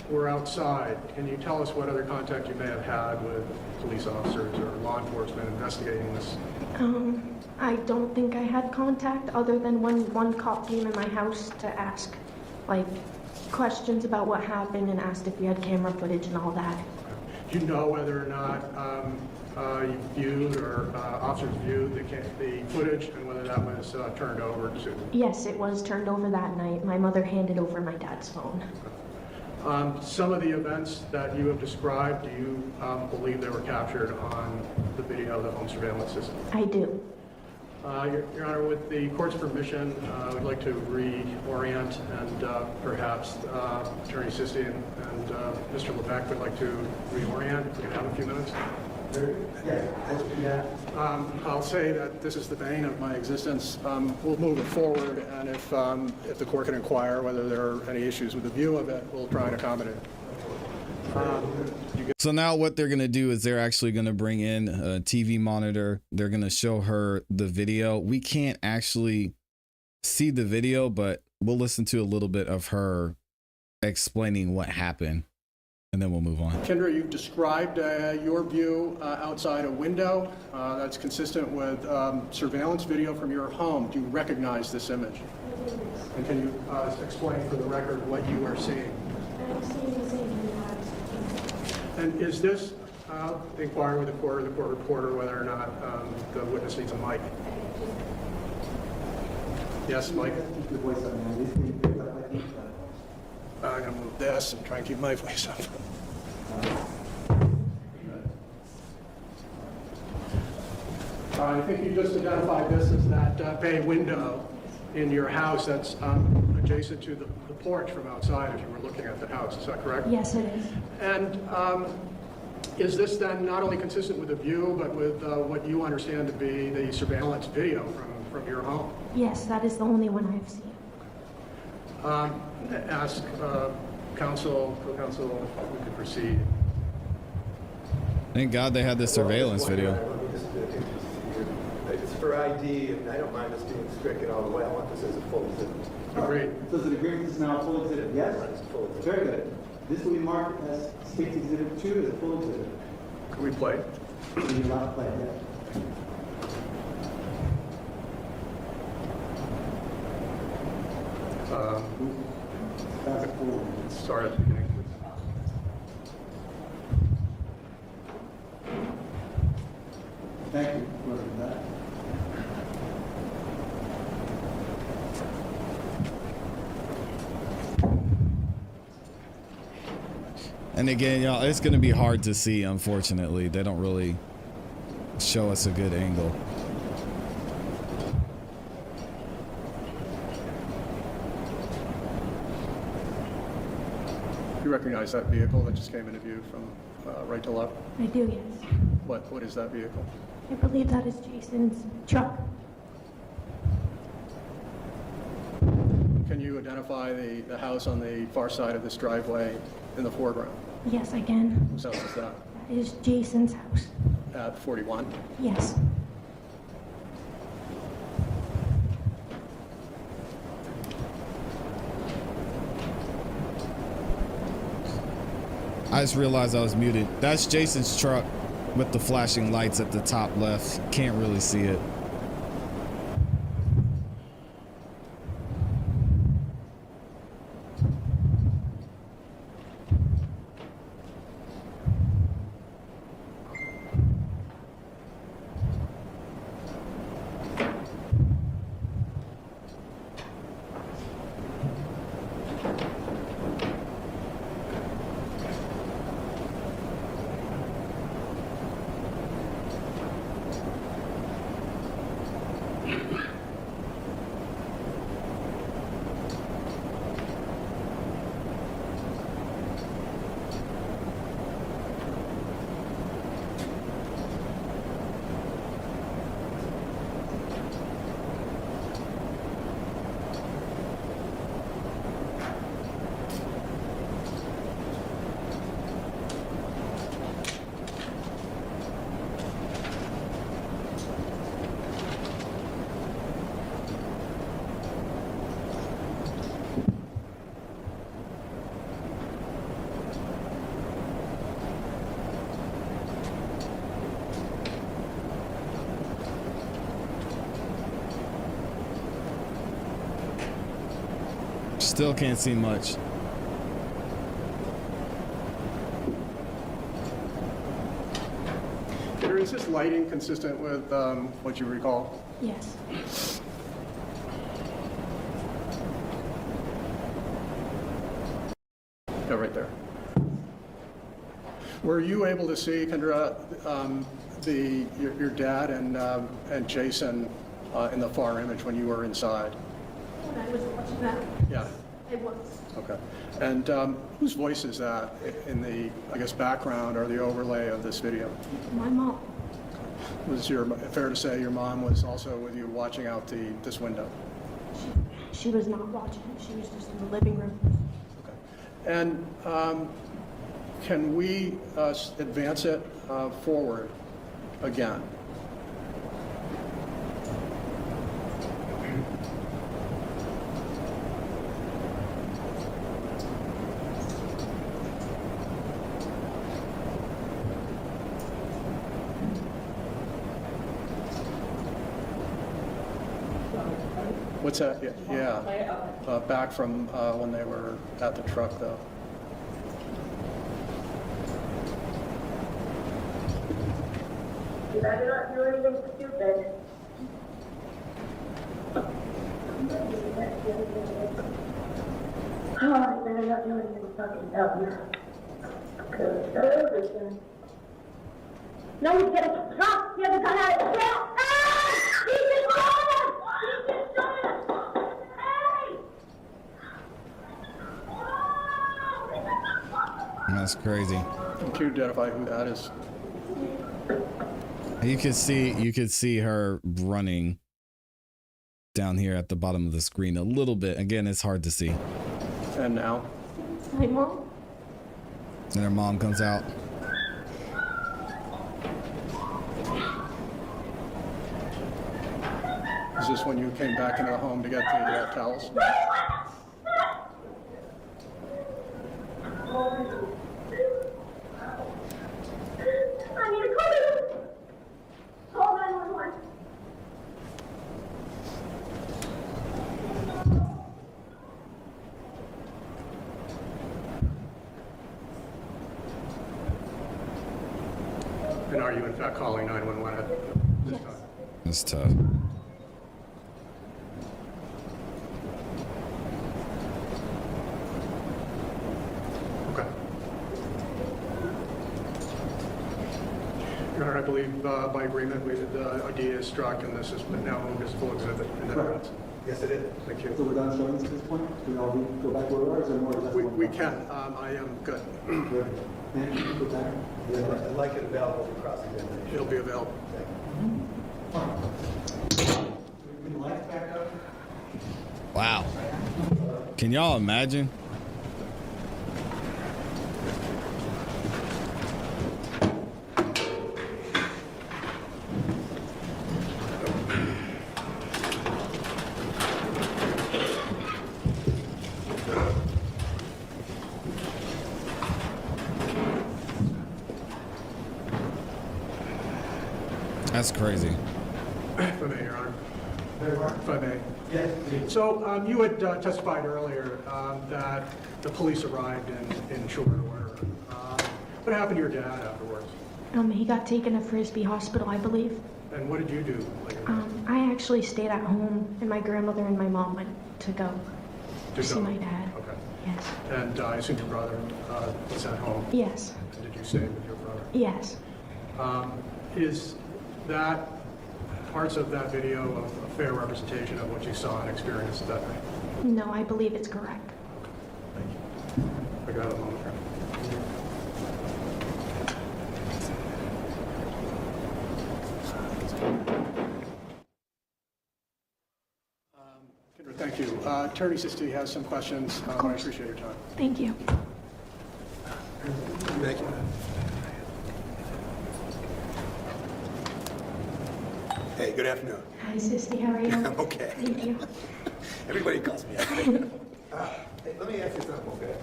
were outside, can you tell us what other contact you may have had with police officers or law enforcement investigating this? I don't think I had contact other than when one cop came in my house to ask, like, questions about what happened and asked if we had camera footage and all that. Do you know whether or not you viewed or officers viewed the footage and whether that was turned over to? Yes, it was turned over that night. My mother handed over my dad's phone. Some of the events that you have described, do you believe they were captured on the video of the home surveillance system? I do. Your Honor, with the court's permission, I would like to reorient and perhaps Attorney Sisti and Mr. Levesque would like to reorient. If we could have a few minutes. Yeah. I'll say that this is the bane of my existence. We'll move it forward, and if the court can inquire whether there are any issues with the view of it, we'll try and accommodate. So now what they're going to do is they're actually going to bring in a TV monitor. They're going to show her the video. We can't actually see the video, but we'll listen to a little bit of her explaining what happened, and then we'll move on. Kendra, you've described your view outside a window that's consistent with surveillance video from your home. Do you recognize this image? And can you explain for the record what you are seeing? I'm seeing the same And is this inquire with the court reporter whether or not the witness needs a mic? Yes, Mike? Keep your voice up, man. This thing picks up like each other. I'm going to move this and try and keep my voice up. I think you just identified this as that bay window in your house that's adjacent to the porch from outside if you were looking at the house. Is that correct? Yes, it is. And is this then not only consistent with the view, but with what you understand to be the surveillance video from your home? Yes, that is the only one I have seen. Ask counsel, co-counsel, if we could proceed. Thank God they had this surveillance video. It's for ID, and I don't mind us being stricken all the way. I want this as a full exhibit. Agreed. So is it agreement this is now a full exhibit? Yes? It's a full exhibit. Very good. This will be marked as State's Exhibit 2 as a full exhibit. Can we play? So you're allowed to play it, yes. Fast forward. Start at the beginning. Thank you for that. And again, y'all, it's going to be hard to see, unfortunately. They don't really show us a good angle. You recognize that vehicle that just came into view from right to left? I do, yes. What is that vehicle? I believe that is Jason's truck. Can you identify the house on the far side of this driveway in the foreground? Yes, I can. Whose house is that? That is Jason's house. At 41? Yes. I just realized I was muted. That's Jason's truck with the flashing lights at the top left. Can't really see it. Still can't see much. Kendra, is this lighting consistent with what you recall? Yes. Yeah, right there. Were you able to see, Kendra, your dad and Jason in the far image when you were inside? When I was watching that? Yeah. I was. Okay. And whose voice is that in the, I guess, background or the overlay of this video? My mom. Was fair to say your mom was also with you watching out this window? She was not watching. She was just in the living room. Okay. And can we advance it forward again? What's that? Yeah. Back from when they were at the truck, though. You better not do anything stupid. not doing anything fucking dumb. Good. No, he's getting shot. He hasn't come out of jail. Ah! He's just shot us! He's just shot us! Hey! That's crazy. Can you identify who that is? You could see her running down here at the bottom of the screen a little bit. Again, it's hard to see. And now? My mom? And her mom comes out. Is this when you came back into the home to get the towels? I need a call. Call 911. And are you in fact calling 911 at this time? That's tough. Okay. Your Honor, I believe by agreement the ID is struck and this is now a visible exhibit in evidence. Yes, it is. Thank you. So we're done showing this at this point? Can we all go back where we are? Is there more? We can. I am good. Good. And you can go back? Yeah, I'd like it available for cross-examination. It'll be available. Bring the lights back up. Wow. Can y'all imagine? That's crazy. If I may, Your Honor. If I may. Yes. So you had testified earlier that the police arrived in short order. What happened to your dad afterwards? He got taken to Frisbee Hospital, I believe. And what did you do? I actually stayed at home, and my grandmother and my mom went to go see my dad. Okay. Yes. And I assume your brother was at home? Yes. And did you stay with your brother? Yes. Is that parts of that video a fair representation of what you saw and experienced that night? No, I believe it's correct. Thank you. I got a moment here. Kendra, thank you. Attorney Sisti has some questions. I appreciate your time. Thank you. Thank you. Hey, good afternoon. Hi, Sisti. How are you? I'm okay. Thank you. Everybody calls me. Hey, let me ask you something, okay?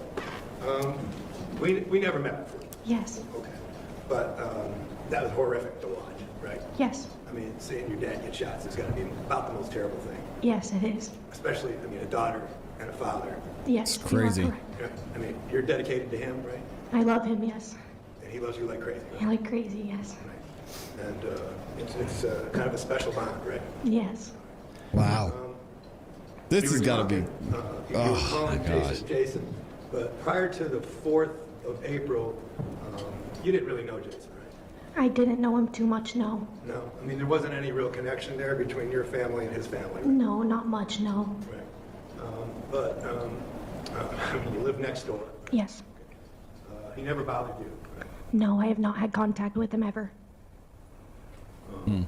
We never met before. Yes. Okay. But that was horrific to watch, right? Yes. I mean, seeing your dad get shot has got to be about the most terrible thing. Yes, it is. Especially, I mean, a daughter and a father. Yes. It's crazy. You are correct. Yeah, I mean, you're dedicated to him, right? I love him, yes. And he loves you like crazy, right? I like crazy, yes. Right. And it's kind of a special bond, right? Yes. Wow. This has got to be. Oh my God. Jason, but prior to the 4th of April, you didn't really know Jason, right? I didn't know him too much, no. No, I mean there wasn't any real connection there between your family and his family. Right? No, not much, no. Right. But you live next door. Yes. He never bothered you. Right? No, I have not had contact with him ever. Let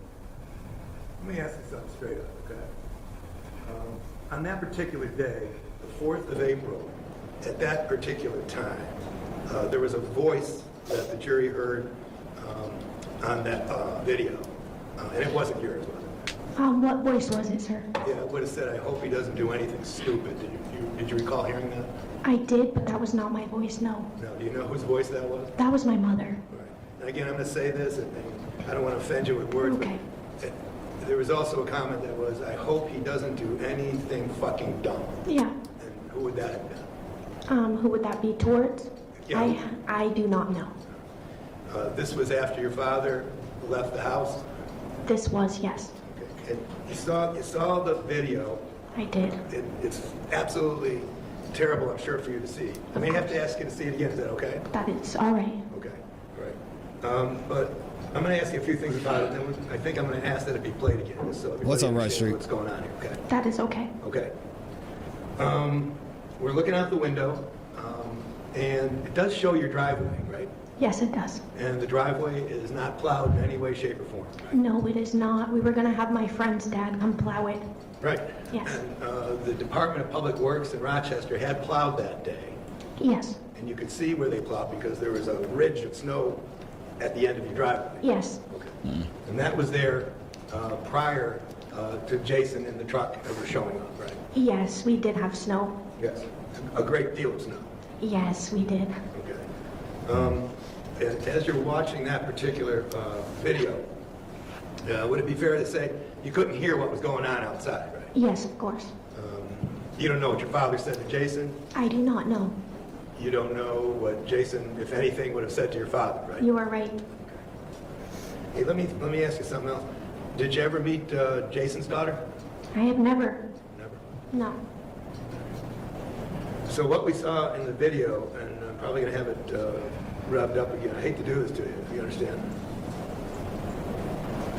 me ask you something straight up, okay? On that particular day, the 4th of April, at that particular time, there was a voice that the jury heard on that video, and it wasn't yours, was it? What voice was it, sir? Yeah, it would have said, "I hope he doesn't do anything stupid." Did you recall hearing that? I did, but that was not my voice, no. No. Do you know whose voice that was? That was my mother. Right. And again, I'm going to say this, and I don't want to offend you with words, Okay. but there was also a comment that was, "I hope he doesn't do anything fucking dumb." Yeah. And who would that have been? Who would that be towards? Yeah. I do not know. This was after your father left the house? This was, yes. Okay. And you saw the video. I did. It's absolutely terrible, I'm sure, for you to see. I may have to ask you to see it again. Is that okay? That is all right. Okay, all right. But I'm going to ask you a few things about it, and then I think I'm going to ask that it be played again, just so everybody What's on Right understands Street? what's going on here, okay? That is okay. Okay. We're looking out the window, and it does show your driveway, right? Yes, it does. And the driveway is not plowed in any way, shape, or form, right? No, it is not. We were going to have my friend's dad come plow it. Right. Yes. And the Department of Public Works in Rochester had plowed that day, Yes. and you could see where they plowed because there was a ridge of snow at the end of your driveway. Yes. Okay. And that was there prior to Jason and the truck ever showing up, right? Yes, we did have snow. Yes. A great deal of snow. Yes, we did. Okay. And as you're watching that particular video, would it be fair to say you couldn't hear what was going on outside, right? Yes, of course. You don't know what your father said to Jason? I do not know. You don't know what Jason, if anything, would have said to your father, right? You are right. Hey, let me ask you something else. Did you ever meet Jason's daughter? I have never. Never. No. So what we saw in the video, and I'm probably going to have it rubbed up again. I hate to do this to you, if you understand.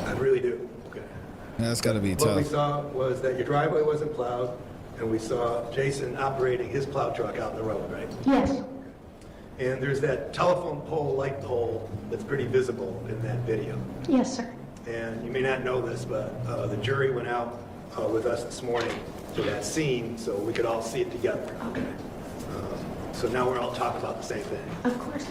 I really do. Okay. Yeah, that's got to be What tough. we saw was that your driveway wasn't plowed, and we saw Jason operating his plow truck out in the road, right? Yes. And there's that telephone pole, light pole, that's pretty visible in that video. Yes, sir. And you may not know this, but the jury went out with us this morning to that scene so we could all see it together. Okay. So now we're all talking about the same thing. Of course.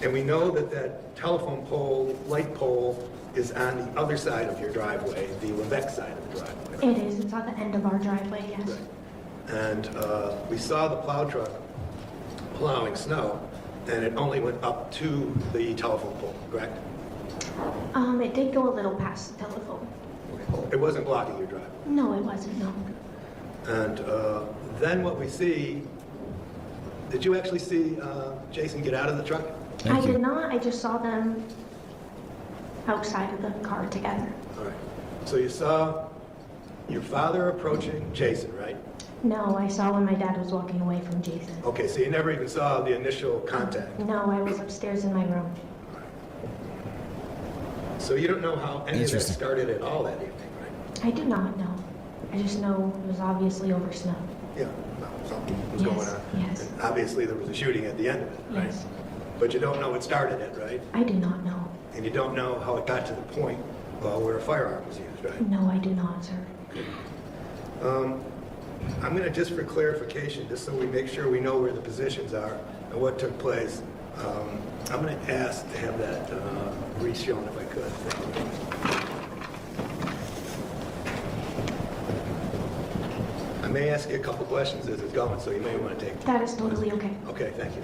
And we know that that telephone pole, light pole, is on the other side of your driveway, the Levesque side of the driveway. It is. It's on the end of our driveway, yes. Right. And we saw the plow truck plowing snow, and it only went up to the telephone pole, correct? It did go a little past the telephone. It wasn't blocking your driveway. No, it wasn't, no. And then what we see, did you actually see Jason get out of the truck? I did not. I just saw them outside of the car together. All right. So you saw your father approaching Jason, right? No, I saw when my dad was walking away from Jason. Okay, so you never even saw the initial contact. No, I was upstairs in my room. So you don't know how any of that started at all that evening, right? I do not know. I just know it was obviously over snow. Yeah, well, something was going on. Yes. And obviously there was a shooting at the end of it, right? Yes. But you don't know what started it, right? I do not know. And you don't know how it got to the point where a firearm was used, right? No, I do not, sir. I'm going to, just for clarification, just so we make sure we know where the positions are and what took place, I'm going to ask to have that re-shown if I could. Thank you. I may ask you a couple questions as it's going, so you may want to take them. That is totally okay. Okay, thank you.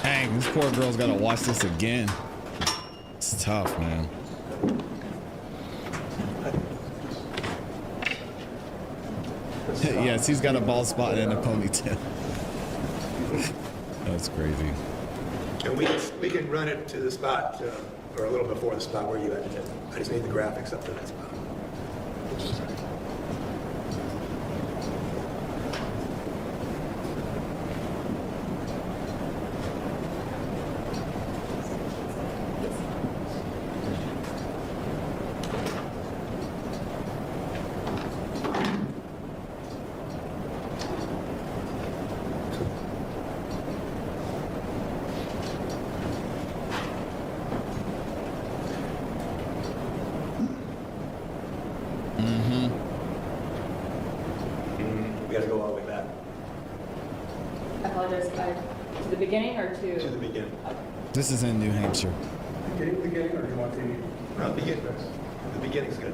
Dang, this poor girl's got to watch this again. It's tough, man. Yes, he's got a bald spot and a ponytail. That's crazy. And we can run it to the spot, or a little before the spot where you edited it. I just need the graphics up to that spot. We got to go all the way back. I apologize. To the beginning or to? To the beginning. This is in New Hampshire. Beginning, or do you want the? No, beginning. The beginning's good.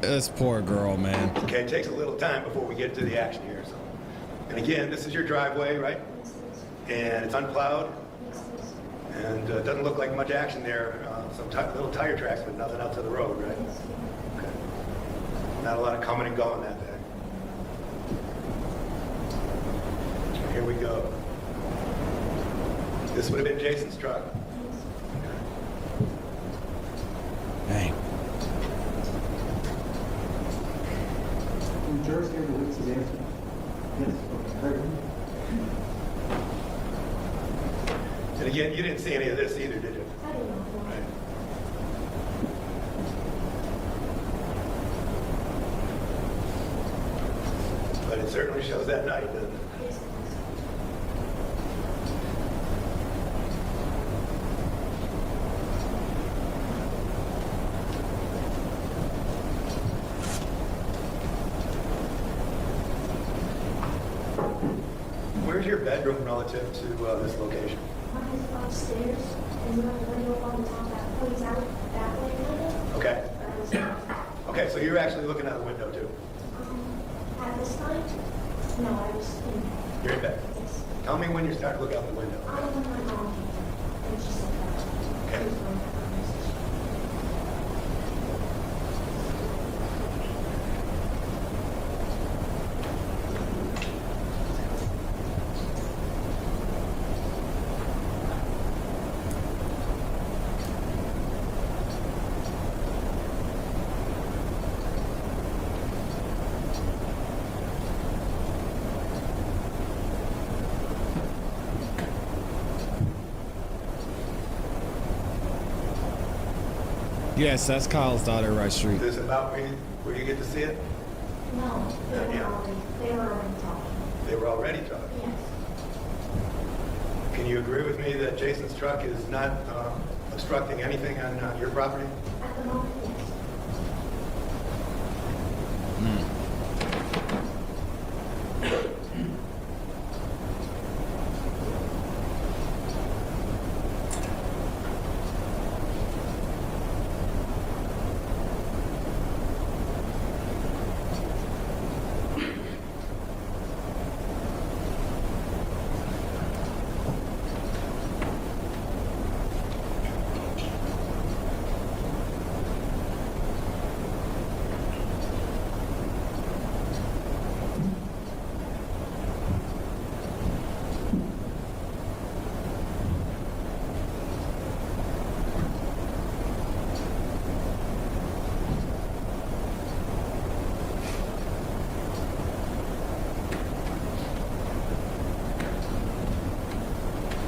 This poor girl, man. Okay, it takes a little time before we get to the action here. So. And again, this is your driveway, right? And it's unplowed. And it doesn't look like much action there. Some little tire tracks, but nothing out to the road, right? Okay. Not a lot of coming and going that day. Here we go. This would have been Jason's truck. Okay. his answer? Yes. Okay. Very good. And again, you didn't see any of this either, did you? I didn't know. Right. But it certainly shows that night, doesn't it? Yes, it was. Where's your bedroom relative to this location? Mine is upstairs, and you have a window on top that points out that way a little. Okay. But Okay, so you're actually looking out the window too. at this time, no, I was in bed. You're in bed. Yes. Tell me when you start to look out the window. I don't know my mom. And she said that. Okay. She was going to have a conversation. Yes, that's Kyle's daughter, right street. Is this about where you get to see it? No, they were Yeah. already talking. They were already talking. Yes. Can you agree with me that Jason's truck is not obstructing anything on your property? At the moment, yes.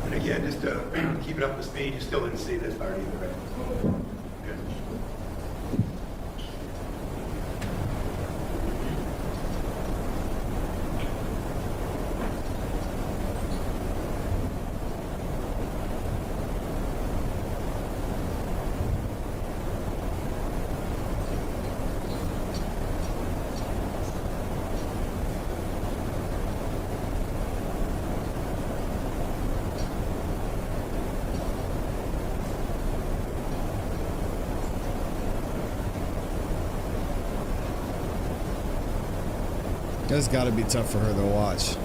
And again, just to keep it up to speed, you still didn't see this part either, right? Good. That's got to be tough for her to watch.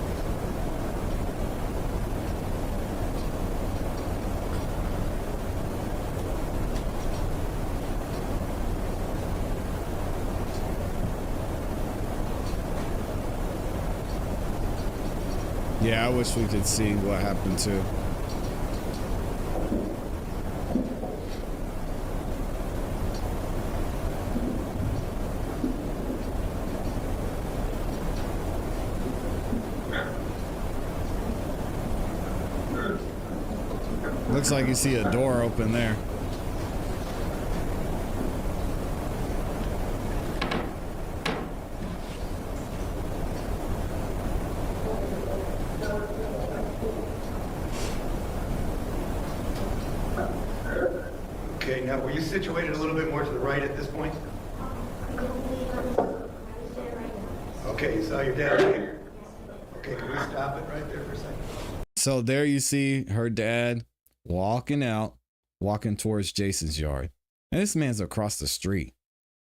Yeah, I wish we could see what happened too. Looks like you see a door open there. Okay, now were you situated a little bit more to the right at this point? Okay, you saw your dad right here. Okay, can we stop it right there for a second? So there you see her dad walking out, walking towards Jason's yard. And this man's across the street.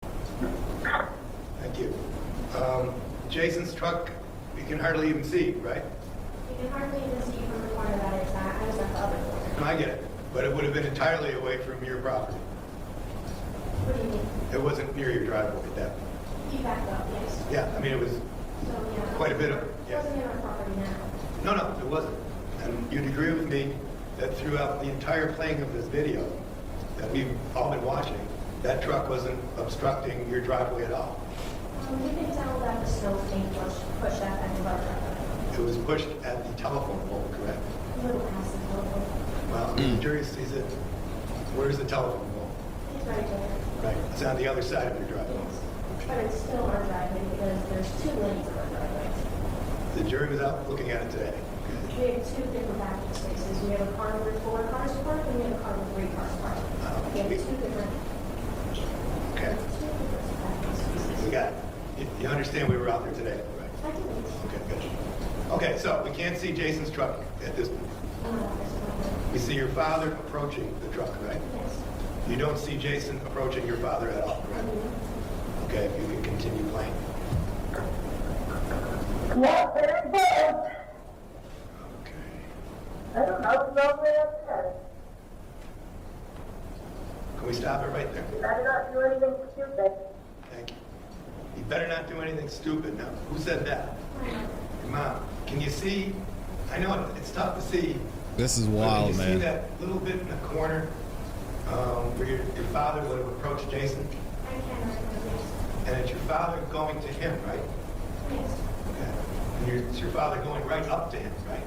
Thank you. Jason's truck, you can hardly even see, right? You can hardly even see from the corner that it's at. I was at the other corner. No, I get it. But it would have been entirely away from your property. What do you mean? It wasn't near your driveway at that point. You backed up, yes. Yeah, I mean, it was So, yeah. quite a bit of, It yeah. wasn't in our property now. No, it wasn't. And you'd agree with me that throughout the entire playing of this video that we've all been watching, that truck wasn't obstructing your driveway at all. You can tell that the snow's being pushed at the end of our driveway. It was pushed at the telephone pole, correct? A little past the telephone. Well, the jury sees it. Where's the telephone pole? It's right there. Right, it's on the other side of your driveway. Yes. But it's still our driveway because there's 2 lanes of our driveway. The jury was out looking at it today. We have 2 different parking spaces. We have a car with 4 cars parked and we have a car with 3 cars parked. We have 2 different. Okay. We got it. You understand we were out there today, right? I do. Okay, good. Okay, so we can't see Jason's truck at this point. We see your father approaching the truck, right? Yes. You don't see Jason approaching your father at all, right? Okay, if you can continue playing. Yeah, there it goes. Okay. I don't know, it's over there. Can we stop it right there? You better not do anything stupid. Thank you. You better not do anything stupid. Now, who said that? Your mom. Can you see? I know it's tough to see. This is but wild, can you man. see that little bit in the corner where your father would have approached Jason? I can right now, yes. And it's your father going to him, right? Yes. Okay. And it's your father going right up to him, right?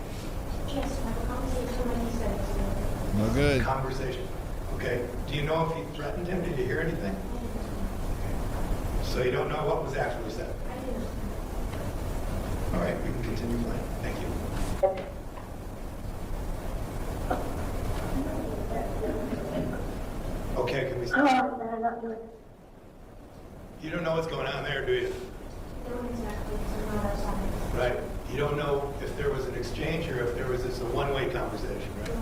Yes, I have a conversation when he said it's No good. Conversation. Okay. Do you know if he threatened him? Did you hear anything? So you don't know what was actually said? I didn't. All right, we can continue playing. Thank you. Okay, can we stop? Oh, better not do it. You don't know what's going on there, do you? I don't exactly, because I'm not outside. Right. You don't know if there was an exchange or if there was just a one-way conversation, right?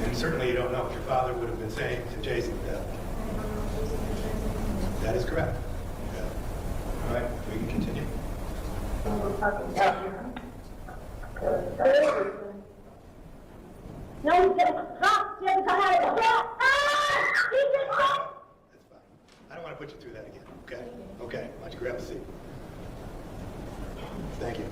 And certainly you don't know what your father would have been saying to Jason at that. I don't know if he's even saying. That is correct. Yeah. All right, we can continue. No, he's getting hot. He hasn't come out of the cell. Ah! He's getting hot. That's fine. I don't want to put you through that again, okay? Okay, why don't you grab a seat? Thank you.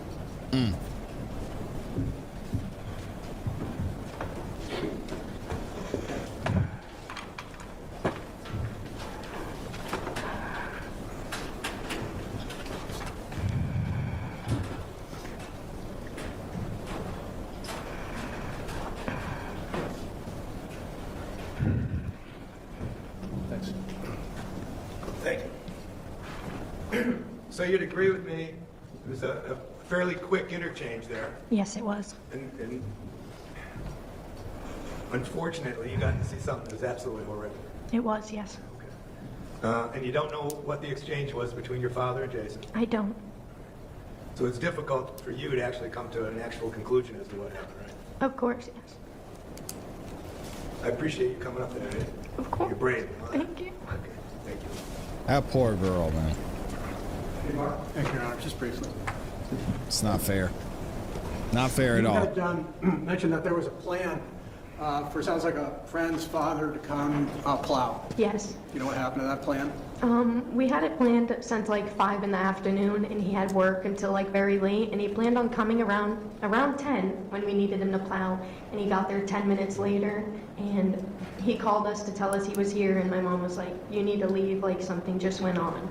Thanks. Thank you. So you'd agree with me, it was a fairly quick interchange there. Yes, it was. And unfortunately, you got to see something that was absolutely horrific. It was, yes. And you don't know what the exchange was between your father and Jason. I don't. So it's difficult for you to actually come to an actual conclusion as to what happened, right? Of course, yes. I appreciate you coming up there. Of course. You're brave. Thank you. Okay, thank you. That poor girl, man. Thank you, Your Honor. Just briefly. It's not fair. Not fair at You all. had mentioned that there was a plan for, sounds like a friend's father to come plow. Yes. You know what happened to that plan? We had it planned since like 5 in the afternoon, and he had work until like very late, and he planned on coming around 10 when we needed him to plow, and he got there 10 minutes later, and he called us to tell us he was here, and my mom was like, you need to leave, like something just went on.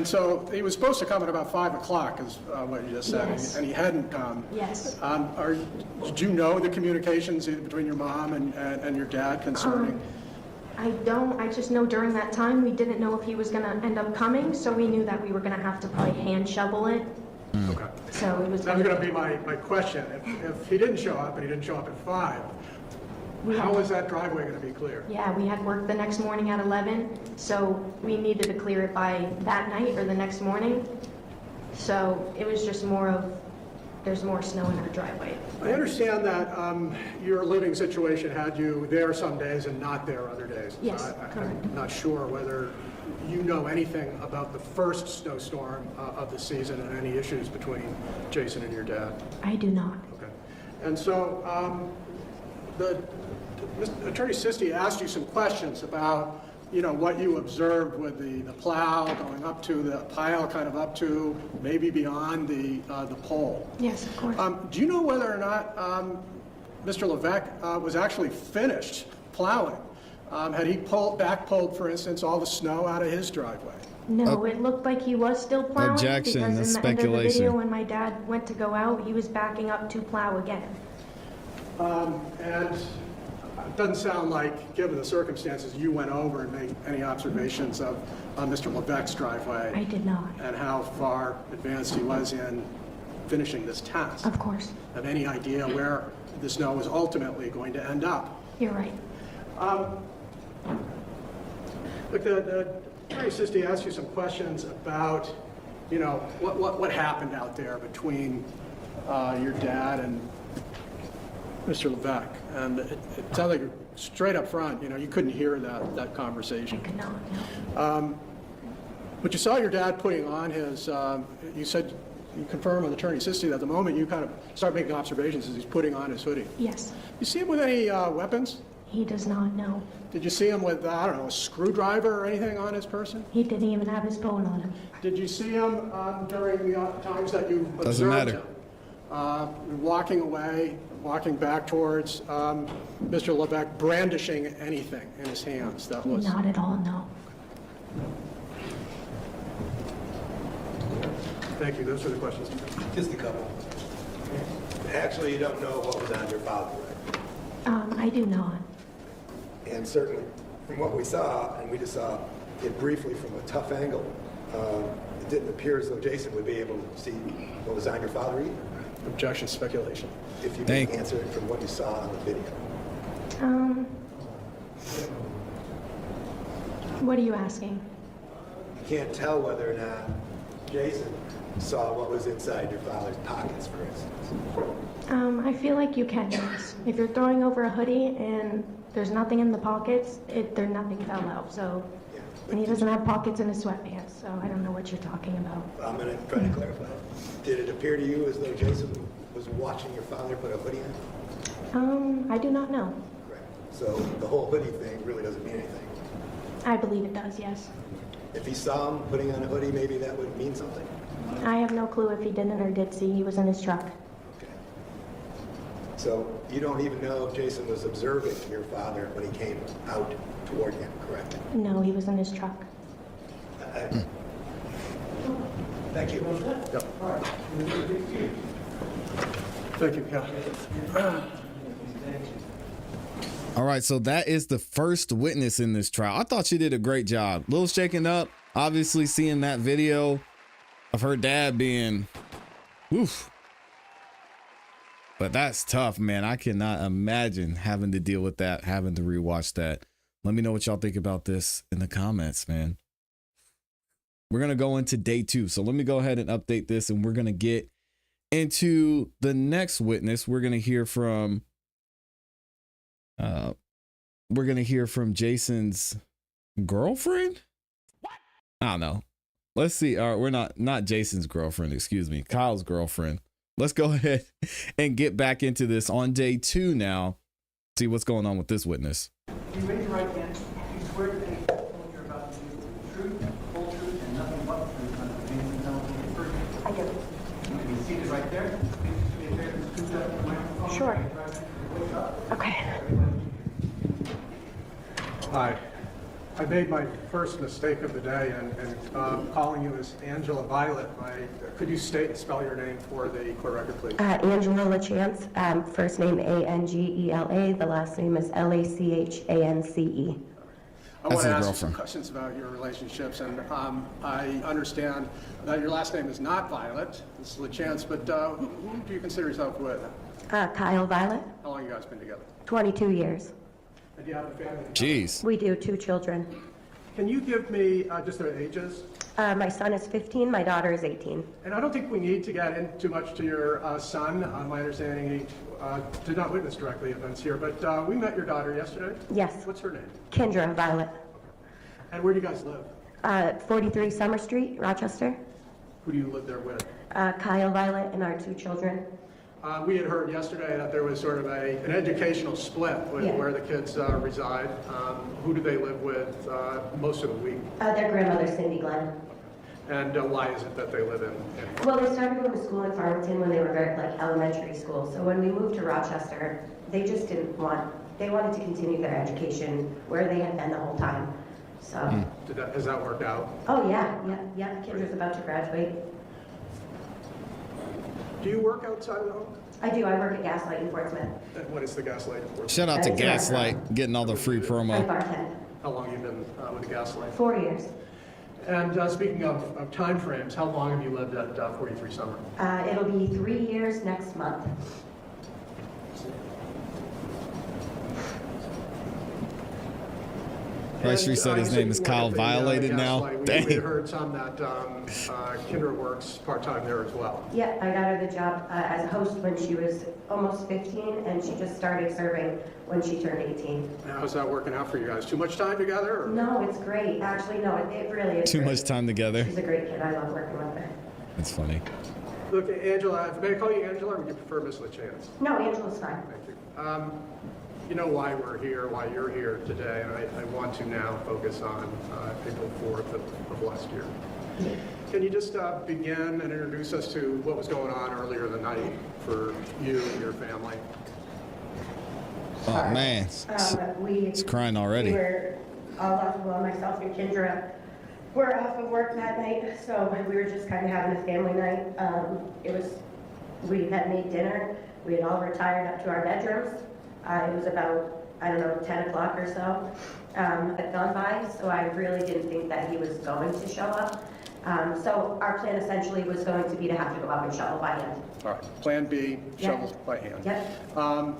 So he was supposed to come at about 5 o'clock, is what you just said, Yes. and he hadn't come. Yes. Did you know the communications between your mom and your dad concerning? I don't. I just know during that time we didn't know if he was going to end up coming, so we knew that we were going to have to probably hand shovel it. Okay. So it was. That was going to be my question. If he didn't show up, and he didn't show up at 5, how was that driveway going to be clear? Yeah, we had work the next morning at 11, so we needed to clear it by that night or the next morning. So it was just more of, there's more snow in our driveway. I understand that your living situation had you there some days and not there other days. Yes, correct. I'm not sure whether you know anything about the first snowstorm of the season and any issues between Jason and your dad. I do not. Okay. And so Attorney Sisti asked you some questions about, what you observed with the plow going up to the pile, kind of up to, maybe beyond the pole. Yes, of course. Do you know whether or not Mr. Levesque was actually finished plowing? Had he pulled, for instance, all the snow out of his driveway? No, it looked like he was still plowing. Objection, because that's in the end of the video, speculation. when my dad went to go out, he was backing up to plow again. And it doesn't sound like, given the circumstances, you went over and made any observations of Mr. Levesque's driveway. I did not. And how far advanced he was in finishing this task. Of course. Have any idea where the snow is ultimately going to end up? You're right. Look, the Attorney Sisti asked you some questions about, you know, what happened out there between your dad and Mr. Levesque. And it sounds like straight up front, you know, you couldn't hear that conversation. I could not, no. But you saw your dad putting on his, you said, you confirmed with Attorney Sisti that the moment you kind of start making observations as he's putting on his hoodie. Yes. You see him with any weapons? He does not know. Did you see him with, I don't know, a screwdriver or anything on his person? He didn't even have his phone on him. Did you see him during the times that you Doesn't observed matter. him? Walking away, walking back towards Mr. Levesque, brandishing anything in his hands that was... Not at all, no. Thank you. Those were the questions. Just a couple. Actually, you don't know what was on your father, right? I do not. And certainly, from what we saw, and we just saw it briefly from a tough angle, it didn't appear as though Jason would be able to see what was on your father either. Objection, speculation. If you can answer it from what you saw on the video. What are you asking? You can't tell whether or not Jason saw what was inside your father's pockets, for instance. I feel like you can, yes. If you're throwing over a hoodie and there's nothing in the pockets, nothing fell out, so. And he doesn't have pockets in his sweatpants, so I don't know what you're talking about. I'm going to try to clarify. Did it appear to you as though Jason was watching your father put a hoodie on? I do not know. Correct. So the whole hoodie thing really doesn't mean anything. I believe it does, yes. If he saw him putting on a hoodie, maybe that would mean something. I have no clue if he didn't or did see. He was in his truck. Okay. So you don't even know if Jason was observing your father when he came out toward him, correct? No, he was in his truck. Thank you. Yep. Thank you, yeah. All right, so that is the first witness in this trial. I thought she did a great job. A little shaken up, obviously seeing that video of her dad being, oof. But that's tough, man. I cannot imagine having to deal with that, having to rewatch that. Let me know what y'all think about this in the comments, man. We're going to go into day 2. So let me go ahead and update this, and we're going to get into the next witness. We're going to hear from Jason's girlfriend. What? I don't know. Let's see. All right, we're not Jason's girlfriend, excuse me, Kyle's girlfriend. Let's go ahead and get back into this on day 2 now. See what's going on with this witness. You raise your right hand. You swear to any testimony you're about to give the truth, the whole truth, and nothing but the truth under the pains and penalties of perjury. I do. You can be seated right there. Please just be a favor and scoot up to the microphone. Sure. Wake up. Okay. Hi. I made my first mistake of the day and calling you as Angela Violet. Could you state and spell your name for the court record, please? Angela LaChance, first name Angela, the last name is Lachance. I want to ask you some questions about your relationships, and I understand that your last name is not Violet, it's LaChance, but who do you consider yourself with? Kyle Violet. How long have you guys been together? 22 years. And do you have a family? Jeez. We do, 2 children. Can you give me just their ages? My son is 15, my daughter is 18. And I don't think we need to get in too much to your son. My understanding, he did not witness directly events here, but we met your daughter yesterday. Yes. What's her name? Kendra Violet. And where do you guys live? 43 Summer Street, Rochester. Who do you live there with? Kyle Violet and our 2 children. We had heard yesterday that there was sort of an educational split with where the kids reside. Who do they live with most of the week? Their grandmother, Cindy Glenn. And why is it that they live in? Well, they started going to school in Farmington when they were elementary school. So when we moved to Rochester, they just they wanted to continue their education where they had been the whole time. So. Has that worked out? Oh, yeah. Kendra's about to graduate. Do you work outside of the home? I do. I work at Gaslight in Portsmouth. What is the Gaslight in Portsmouth? Shout out to Gaslight, getting all the free I promo. bartend. How long have you been with the Gaslight? 4 years. And speaking of time frames, how long have you lived at 43 Summer? It'll be 3 years next month. Rice said his name is Kyle Violated now. Dang. We heard some that Kendra works part-time there as well. Yeah, I got her the job as a host when she was almost 15, and she just started serving when she turned 18. How's that working out for you guys? Too much time together? Or? No, it's great. Actually, no, it really is Too great. much time together. She's a great kid. I love working with her. That's funny. Look, Angela, may I call you Angela, or would you prefer Miss LaChance? No, Angela's fine. Thank you. You know why we're here, why you're here today, and I want to now focus on April 4th of last year. Can you just begin and introduce us to what was going on earlier in the night for you and your family? Oh, man. It's crying already. We were all off, well, myself and Kendra were off of work that night, so we were just kind of having a family night. We had made dinner. We had all retired up to our bedrooms. It was about, 10 o'clock or so. Had gone by, so I really didn't think that he was going to show up. So our plan essentially was going to be to have to go up and shovel by hand. All right. Plan B, shovels by hand. Yep.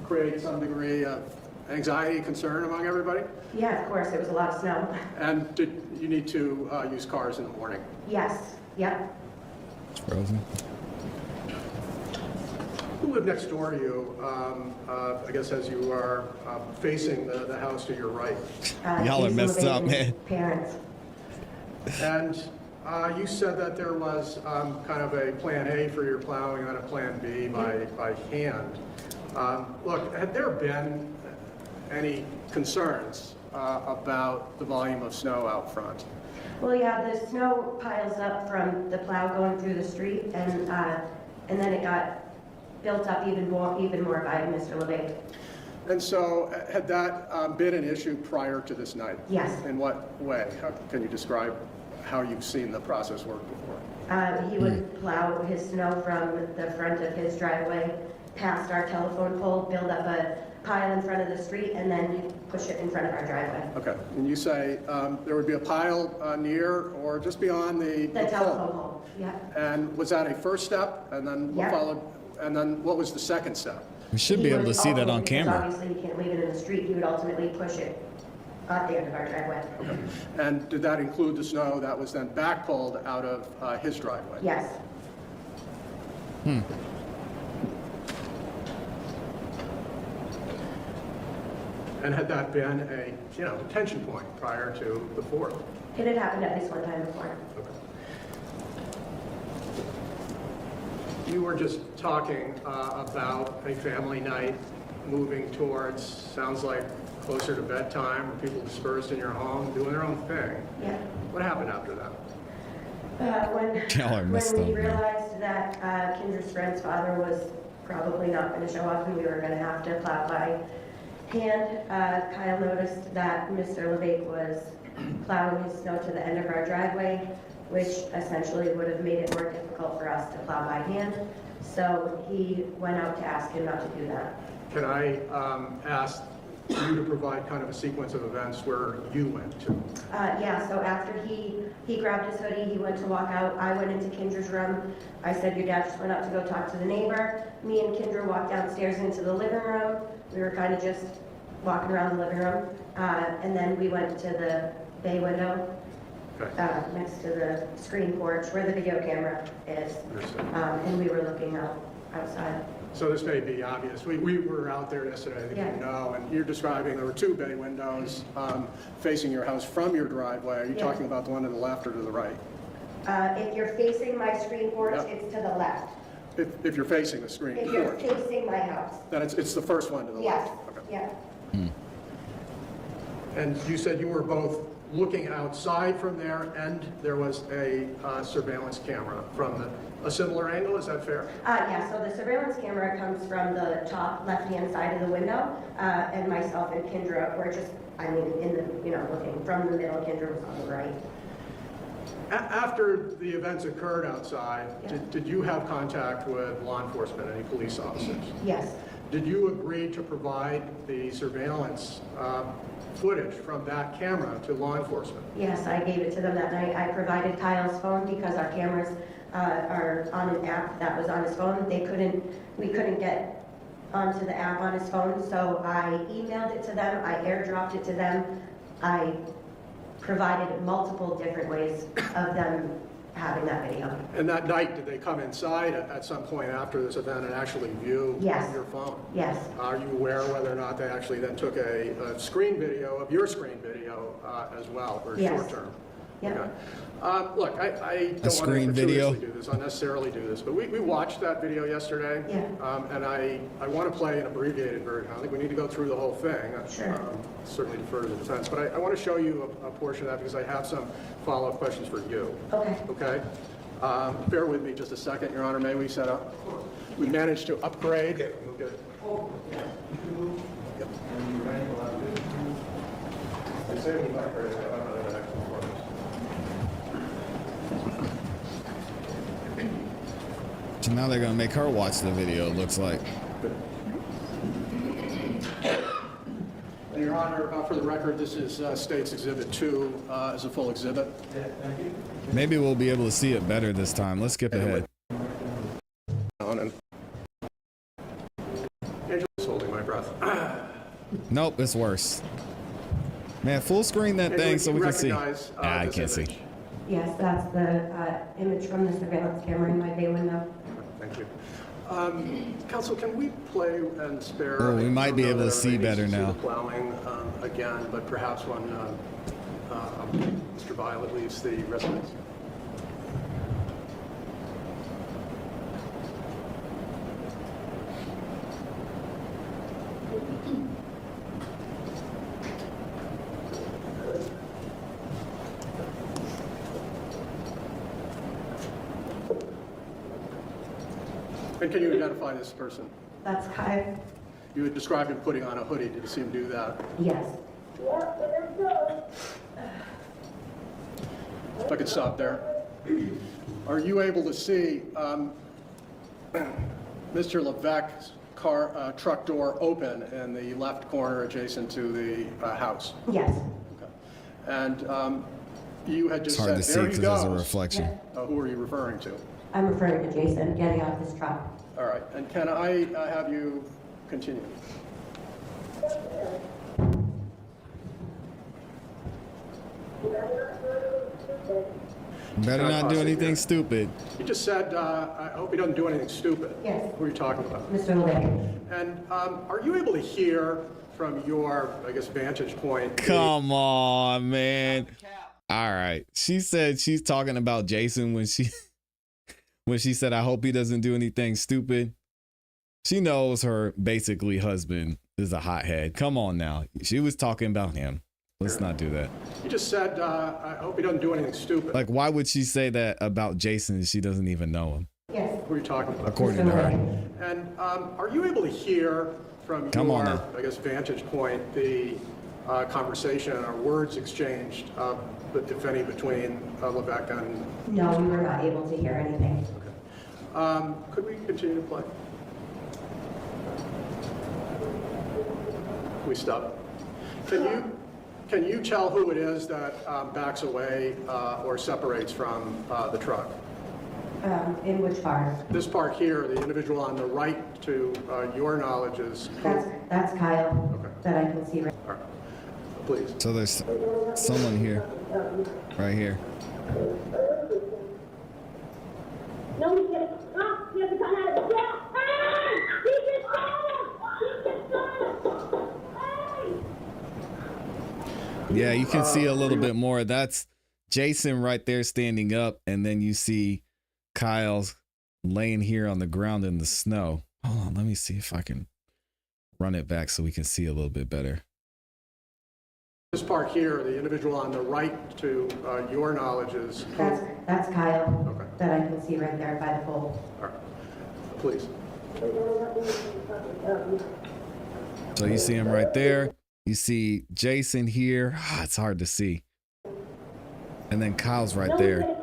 Create some degree of anxiety, concern among everybody? Yeah, of course, it was a lot of snow. And did you need to use cars in the morning? Yes, yep. It's frozen. Who lived next door to you, I guess as you are facing the house to your right? Y'all are messed up, man. Parents. And you said that there was kind of a plan A for your plowing and a plan B by hand. Look, had there been any concerns about the volume of snow out front? Well, yeah, the snow piles up from the plow going through the street, and then it got built up even more by Mr. Levesque. And so, had that been an issue prior to this night? Yes. In what way? Can you describe how you've seen the process work before? He would plow his snow from the front of his driveway past our telephone pole, build up a pile in front of the street, and then push it in front of our driveway. Okay. And you say there would be a pile near or just beyond the telephone pole? Yeah. And was that a first step? And then what followed? And then what was the second step? We should be able to see that on camera. Obviously, you can't leave it in the street. He would ultimately push it at the end of our driveway. Okay. And did that include the snow that was then backpulled out of his driveway? Yes. And had that been a tension point prior to the 4th? It had happened at least one time before. Okay. You were just talking about a family night moving towards, sounds like, closer to bedtime, where people dispersed in your home, doing their own thing. Yeah. What happened after that? When we realized that Kendra's friend's father was probably not going to show up and we were going to have to plow by hand, Kyle noticed that Mr. Levesque was plowing his snow to the end of our driveway, which essentially would have made it more difficult for us to plow by hand. So he went out to ask him not to do that. Can I ask you to provide kind of a sequence of events where you went to? Yeah, so after he grabbed his hoodie, he went to walk out. I went into Kendra's room. I said, your dad just went out to go talk to the neighbor. Me and Kendra walked downstairs into the living room. We were kind of just walking around the living room. And then we went to the bay window next to the screen porch where the video camera is. And we were looking outside. So this may be obvious. We were out there yesterday, I think you know, and you're describing there were two bay windows facing your house from your driveway. Are you talking about the one to the left or to the right? If you're facing my screen porch, it's to the left. If you're facing the screen porch? If you're facing my house. Then it's the first one to the left? Yes, yeah. And you said you were both looking outside from there, and there was a surveillance camera from a similar angle. Is that fair? Yeah, so the surveillance camera comes from the top left-hand side of the window, and myself and Kendra were just, in the, looking from the middle. Kendra was on the right. After the events occurred outside, Yeah. did you have contact with law enforcement, any police officers? Yes. Did you agree to provide the surveillance footage from that camera to law enforcement? Yes, I gave it to them that night. I provided Kyle's phone because our cameras are on an app that was on his phone. We couldn't get onto the app on his phone, so I emailed it to them, I airdropped it to them, I provided multiple different ways of them having that video. And that night, did they come inside at some point after this event and actually view Yes. your phone? Yes. Are you aware whether or not they actually then took a screen video of your screen video as well, or Yes. short term? Yeah. Okay. Look, I don't want to screen video? unnecessarily do this, but we watched that video yesterday. Yeah. And I want to play an abbreviated version. I don't think we need to go through the whole thing. Sure. Certainly defer to the defense, but I want to show you a portion of that because I have some follow-up questions for you. Okay. Okay? Bear with me just a second, Your Honor. May we set up? We managed to upgrade. Okay, we'll get it. Yep. I say we upgrade. I don't know the next one. So now they're gonna make her watch the video, it looks like. Your Honor, for the record, this is State's Exhibit 2 as a full exhibit. Maybe we'll be able to see it better this time. Let's skip ahead. Angel's holding my breath. Nope, it's worse. Man, full screen that thing so we can see. I can't see. Yes, that's the image from the surveillance camera in my bay window. Thank you. Counsel, can we play and spare? Oh, we might be able to see better now. The plowing again, but perhaps when Mr. Violet leaves the residence. And can you identify this person? That's Kyle. You had described him putting on a hoodie. Did you see him do that? Yes. If I could stop there. Are you able to see Mr. Levesque's truck door open in the left corner adjacent to the house? Yes. Okay. And you had just It's hard to said, see there he because there's a goes. reflection. Who are you referring to? I'm referring to Jason getting out of his truck. All right. And can I have you continue? Better not do anything stupid. He just said, I hope he doesn't do anything stupid. Yes. Who are you talking about? Mr. Levesque. And are you able to hear from your, I guess, vantage point? Come on, man. All right. She said she's talking about Jason when she said, I hope he doesn't do anything stupid. She knows her basically husband is a hothead. Come on now. She was talking about him. Let's not do that. You just said, I hope he doesn't do anything stupid. Like, why would she say that about Jason if she doesn't even know him? Yes. Who are you talking about? According to her. And are you able to hear from Come on your, now. I guess, vantage point, the conversation or words exchanged, if any, between Levesque and... No, we were not able to hear anything. Okay. Could we continue to play? We stop. Can you tell who it is that backs away or separates from the truck? In which part? This part here, the individual on the right, to your knowledge, is who? That's Kyle. Okay. That I can see right. All right. Please. So there's someone here, right here. No, he can't. Ah, he hasn't gone out of the jail. Hey! He just got him! He just got him! Hey! Yeah, you can see a little bit more. That's Jason right there standing up, and then you see Kyle's laying here on the ground in the snow. Hold on, let me see if I can run it back so we can see a little bit better. This part here, the individual on the right to your knowledge is who? That's Kyle. Okay. That I can see right there by the pole. All right. Please. So you see him right there. You see Jason here. It's hard to see. And then Kyle's right there.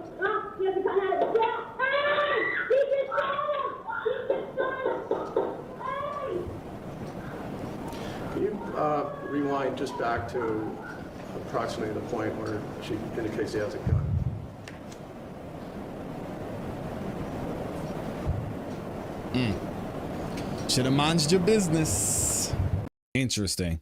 Can you rewind just back to approximately the point where she indicates he has a gun? Should have minded your business. Interesting.